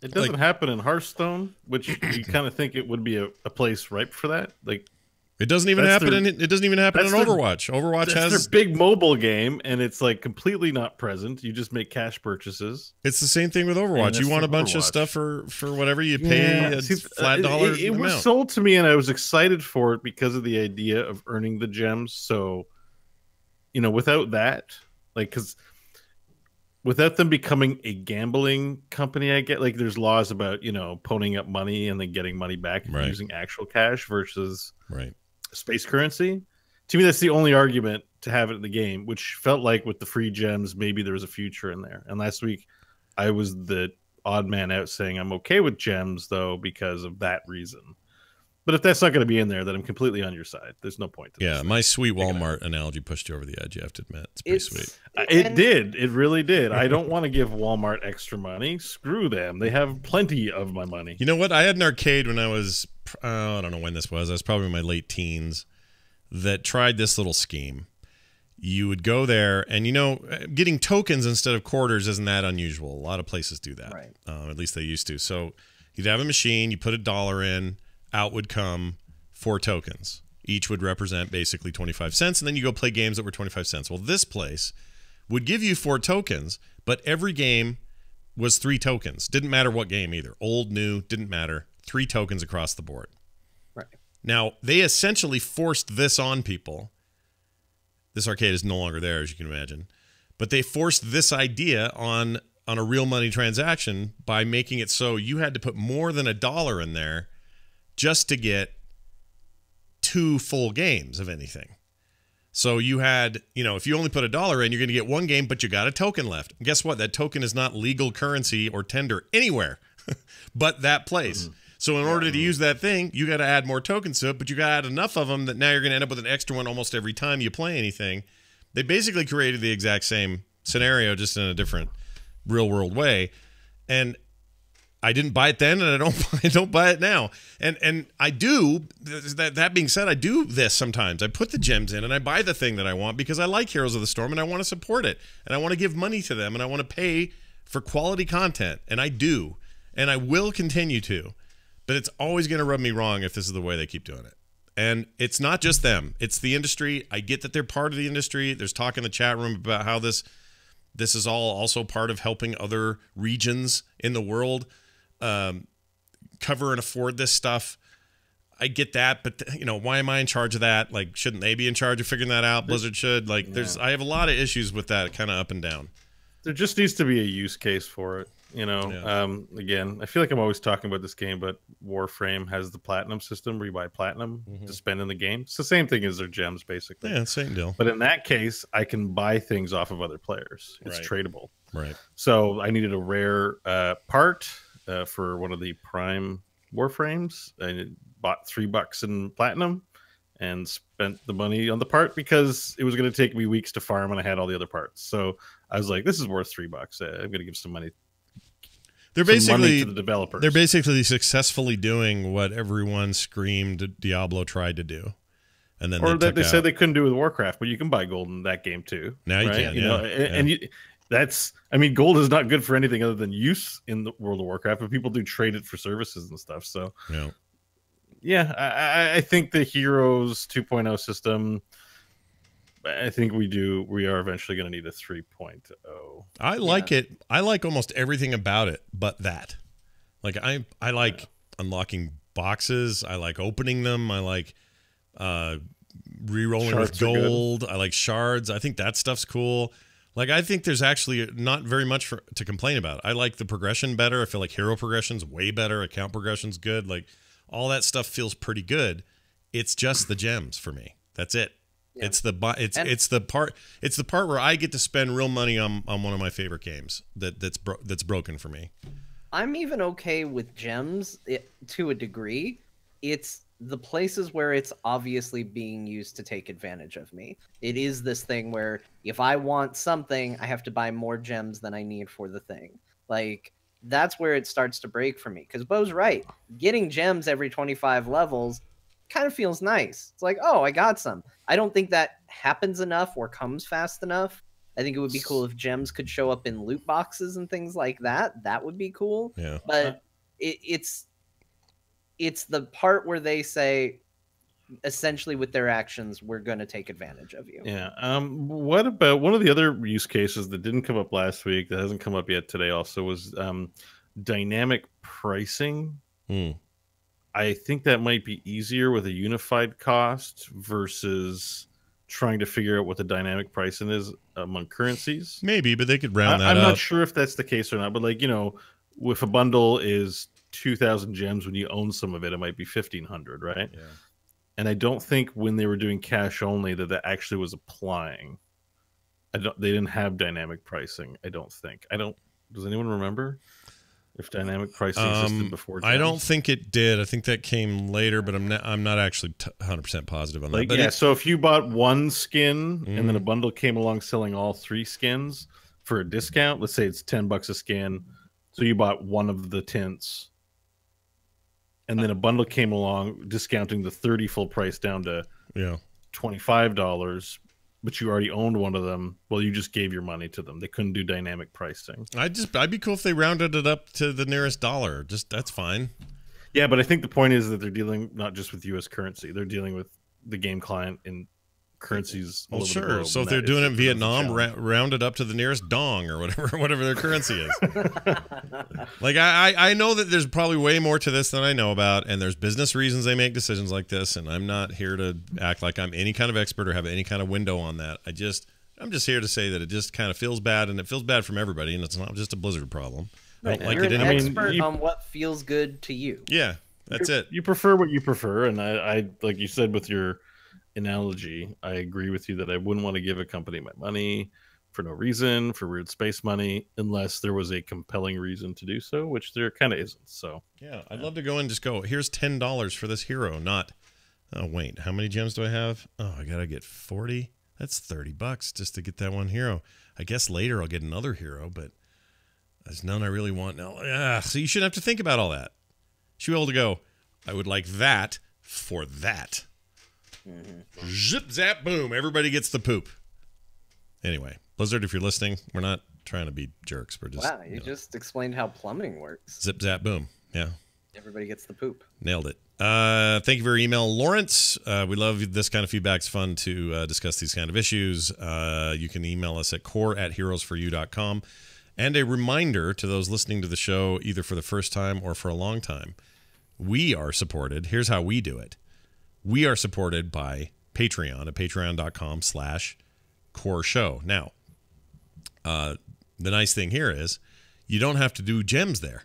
Speaker 3: It doesn't happen in Hearthstone, which you kind of think it would be a place ripe for that. Like,
Speaker 1: it doesn't even happen in Overwatch. Overwatch has
Speaker 3: their big mobile game, and it's like completely not present. You just make cash purchases.
Speaker 1: It's the same thing with Overwatch. You want a bunch of stuff for whatever you pay a flat dollar.
Speaker 3: It was sold to me, and I was excited for it because of the idea of earning the gems. So, without that, because without them becoming a gambling company, I get like there's laws about ponying up money and then getting money back and using actual cash versus space currency. To me, that's the only argument to have it in the game, which felt like with the free gems, maybe there was a future in there. And last week, I was the odd man out saying I'm okay with gems, though, because of that reason. But if that's not going to be in there, then I'm completely on your side. There's no point to this.
Speaker 1: My sweet Walmart analogy pushed you over the edge, you have to admit. It's pretty sweet.
Speaker 3: It did. It really did. I don't want to give Walmart extra money. Screw them. They have plenty of my money.
Speaker 1: You know what? I had an arcade when I was, I don't know when this was. I was probably in my late teens, that tried this little scheme. You would go there, and getting tokens instead of quarters isn't that unusual. A lot of places do that.
Speaker 4: Right.
Speaker 1: At least they used to. So you'd have a machine, you put $1 in, out would come 4 tokens. Each would represent basically 25 cents, and then you go play games that were 25 cents. Well, this place would give you 4 tokens, but every game was 3 tokens. Didn't matter what game either. Old, new, didn't matter. 3 tokens across the board.
Speaker 4: Right.
Speaker 1: Now, they essentially forced this on people. This arcade is no longer there, as you can imagine. But they forced this idea on a real money transaction by making it so you had to put more than $1 in there just to get 2 full games of anything. So you had, if you only put $1 in, you're going to get 1 game, but you got a token left. And guess what? That token is not legal currency or tender anywhere but that place. So in order to use that thing, you got to add more tokens to it, but you got to add enough of them that now you're going to end up with an extra one almost every time you play anything. They basically created the exact same scenario, just in a different real world way. And I didn't buy it then, and I don't buy it now. And I do. That being said, I do this sometimes. I put the gems in, and I buy the thing that I want because I like Heroes of the Storm, and I want to support it, and I want to give money to them, and I want to pay for quality content, and I do, and I will continue to. But it's always going to rub me wrong if this is the way they keep doing it. And it's not just them; it's the industry. I get that they're part of the industry. There's talk in the chat room about how this is all also part of helping other regions in the world cover and afford this stuff. I get that, but why am I in charge of that? Like, shouldn't they be in charge of figuring that out? Blizzard should. Like, I have a lot of issues with that, kind of up and down.
Speaker 3: There just needs to be a use case for it. Again, I feel like I'm always talking about this game, but Warframe has the platinum system where you buy platinum to spend in the game. It's the same thing as their gems, basically.
Speaker 1: Yeah, same deal.
Speaker 3: But in that case, I can buy things off of other players. It's tradable.
Speaker 1: Right.
Speaker 3: So I needed a rare part for one of the Prime Warframes. I bought $3 in platinum and spent the money on the part because it was going to take me weeks to farm and I had all the other parts. So I was like, this is worth $3. I'm going to give some money.
Speaker 1: They're basically
Speaker 3: to the developers.
Speaker 1: They're basically successfully doing what everyone screamed Diablo tried to do, and then
Speaker 3: they said they couldn't do it with Warcraft, but you can buy gold in that game too.
Speaker 1: Now you can,
Speaker 3: and gold is not good for anything other than use in the World of Warcraft, but people do trade it for services and stuff. So I think the Heroes 2.0 system. I think we are eventually going to need a 3.0.
Speaker 1: I like it. I like almost everything about it, but that. Like I like unlocking boxes. I like opening them. I like re-rolling with gold. I like shards. I think that stuff's cool. Like I think there's actually not very much to complain about. I like the progression better. I feel like hero progression's way better. Account progression's good. Like all that stuff feels pretty good. It's just the gems for me. That's it. Yeah. It's the part where I get to spend real money on one of my favorite games that's broken for me.
Speaker 4: I'm even okay with gems to a degree. It's the places where it's obviously being used to take advantage of me. It is this thing where if I want something, I have to buy more gems than I need for the thing. Like that's where it starts to break for me. Because Bo's right. Getting gems every 25 levels kind of feels nice. It's like, oh, I got some. I don't think that happens enough or comes fast enough. I think it would be cool if gems could show up in loot boxes and things like that. That would be cool.
Speaker 1: Yeah.
Speaker 4: But it's the part where they say, essentially with their actions, we're going to take advantage of you.
Speaker 3: Yeah. What about one of the other use cases that didn't come up last week, that hasn't come up yet today also, was dynamic pricing. I think that might be easier with a unified cost versus trying to figure out what the dynamic pricing is among currencies.
Speaker 1: Maybe, but they could round that
Speaker 3: I'm
Speaker 1: up.
Speaker 3: not sure if that's the case or not, but if a bundle is 2,000 gems, when you own some of it, it might be 1,500, right?
Speaker 1: Yeah.
Speaker 3: And I don't think when they were doing cash only that actually was applying. They didn't have dynamic pricing, I don't think. Does anyone remember? If dynamic pricing existed before gems?
Speaker 1: I don't think it did. I think that came later, but I'm not actually 100% positive on that. But
Speaker 3: so if you bought one skin and then a bundle came along selling all 3 skins for a discount, let's say it's $10 a skin, so you bought one of the tints, and then a bundle came along discounting the 30 full price down to $25. But you already owned one of them. Well, you just gave your money to them. They couldn't do dynamic pricing.
Speaker 1: I'd be cool if they rounded it up to the nearest dollar. That's fine.
Speaker 3: Yeah, but I think the point is that they're dealing not just with U.S. currency. They're dealing with the game client in currencies.
Speaker 1: Well, sure. So if they're doing it in Vietnam, round it up to the nearest dong or whatever their currency is. Like I know that there's probably way more to this than I know about, and there's business reasons they make decisions like this, and I'm not here to act like I'm any kind of expert or have any kind of window on that. I'm just here to say that it just kind of feels bad, and it feels bad from everybody, and it's not just a Blizzard problem.
Speaker 4: Right. You're an expert on what feels good to you.
Speaker 1: Yeah, that's it.
Speaker 3: You prefer what you prefer, and I like you said with your analogy, I agree with you that I wouldn't want to give a company my money for no reason, for weird space money, unless there was a compelling reason to do so, which there kind of isn't. So
Speaker 1: yeah, I'd love to go and just go, here's $10 for this hero, not, oh wait, how many gems do I have? Oh, I gotta get 40. That's $30 just to get that one hero. I guess later I'll get another hero, but there's none I really want now. So you shouldn't have to think about all that. You should be able to go, I would like that for that. Zip, zap, boom. Everybody gets the poop. Anyway, Blizzard, if you're listening, we're not trying to be jerks. We're just...
Speaker 4: Wow, you just explained how plumbing works.
Speaker 1: Zip, zap, boom. Yeah.
Speaker 4: Everybody gets the poop.
Speaker 1: Nailed it. Thank you for your email, Lawrence. We love this kind of feedback. It's fun to discuss these kind of issues. You can email us at core@heroesforyou.com. And a reminder to those listening to the show, either for the first time or for a long time, we are supported. Here's how we do it. We are supported by Patreon at patreon.com/core show. Now, the nice thing here is you don't have to do gems there.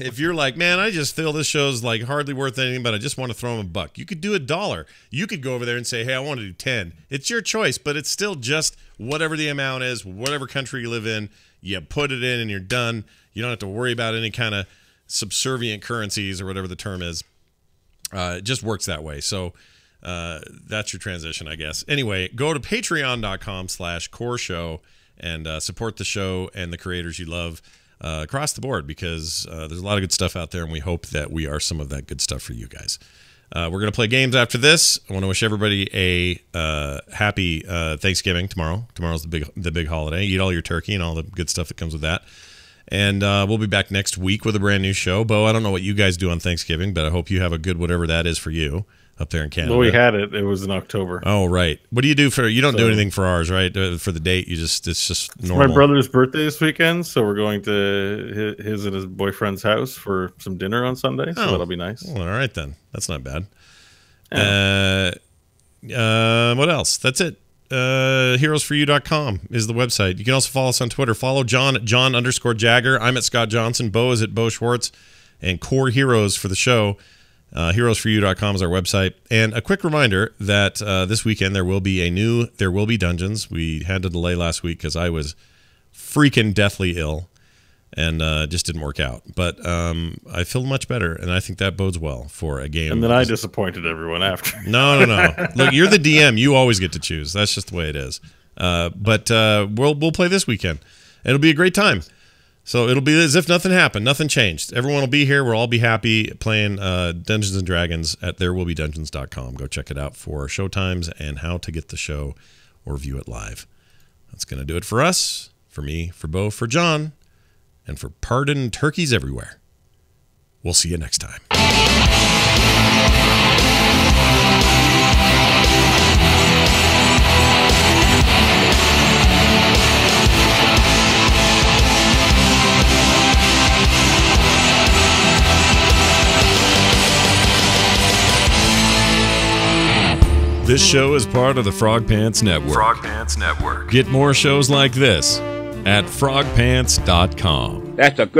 Speaker 1: If you're like, man, I just feel this show's like hardly worth anything, but I just want to throw them $1. You could do $1. You could go over there and say, hey, I want to do 10. It's your choice, but it's still just whatever the amount is, whatever country you live in, you put it in and you're done. You don't have to worry about any kind of subservient currencies or whatever the term is. It just works that way. So that's your transition, I guess. Anyway, go to patreon.com/core show and support the show and the creators you love across the board, because there's a lot of good stuff out there, and we hope that we are some of that good stuff for you guys. We're going to play games after this. I want to wish everybody a happy Thanksgiving tomorrow. Tomorrow's the big holiday. Eat all your turkey and all the good stuff that comes with that. And we'll be back next week with a brand new show. Bo, I don't know what you guys do on Thanksgiving, but I hope you have a good whatever that is for you up there in Canada.
Speaker 3: Well, we had it. It was in October.
Speaker 1: Oh, right. What do you do for? You don't do anything for ours, right? For the date, it's just normal.
Speaker 3: It's my brother's birthday this weekend, so we're going to his and his boyfriend's house for some dinner on Sunday. So that'll be nice.
Speaker 1: Well, all right then. That's not bad.
Speaker 3: Yeah.
Speaker 1: What else? That's it. Heroesforyou.com is the website. You can also follow us on Twitter. Follow John at John_Jagger. I'm at Scott Johnson. Bo is at Bo Schwartz. And Core Heroes for the show. Heroesforyou.com is our website. And a quick reminder that this weekend there will be Dungeons. We had to delay last week because I was freaking deathly ill and just didn't work out. But I feel much better, and I think that bodes well for a game.
Speaker 3: And then I disappointed everyone after.
Speaker 1: No. Look, you're the DM. You always get to choose. That's just the way it is. But we'll play this weekend. It'll be a great time. So it'll be as if nothing happened. Nothing changed. Everyone will be here. We'll all be happy playing Dungeons & Dragons at therewillbedungeons.com. Go check it out for show times and how to get the show or view it live. That's going to do it for us, for me, for Bo, for John, and for Pardon Turkeys everywhere. We'll see you next time. This show is part of the Frog Pants Network.
Speaker 8: Frog Pants Network.
Speaker 1: Get more shows like this at frogpants.com.
Speaker 9: That's a good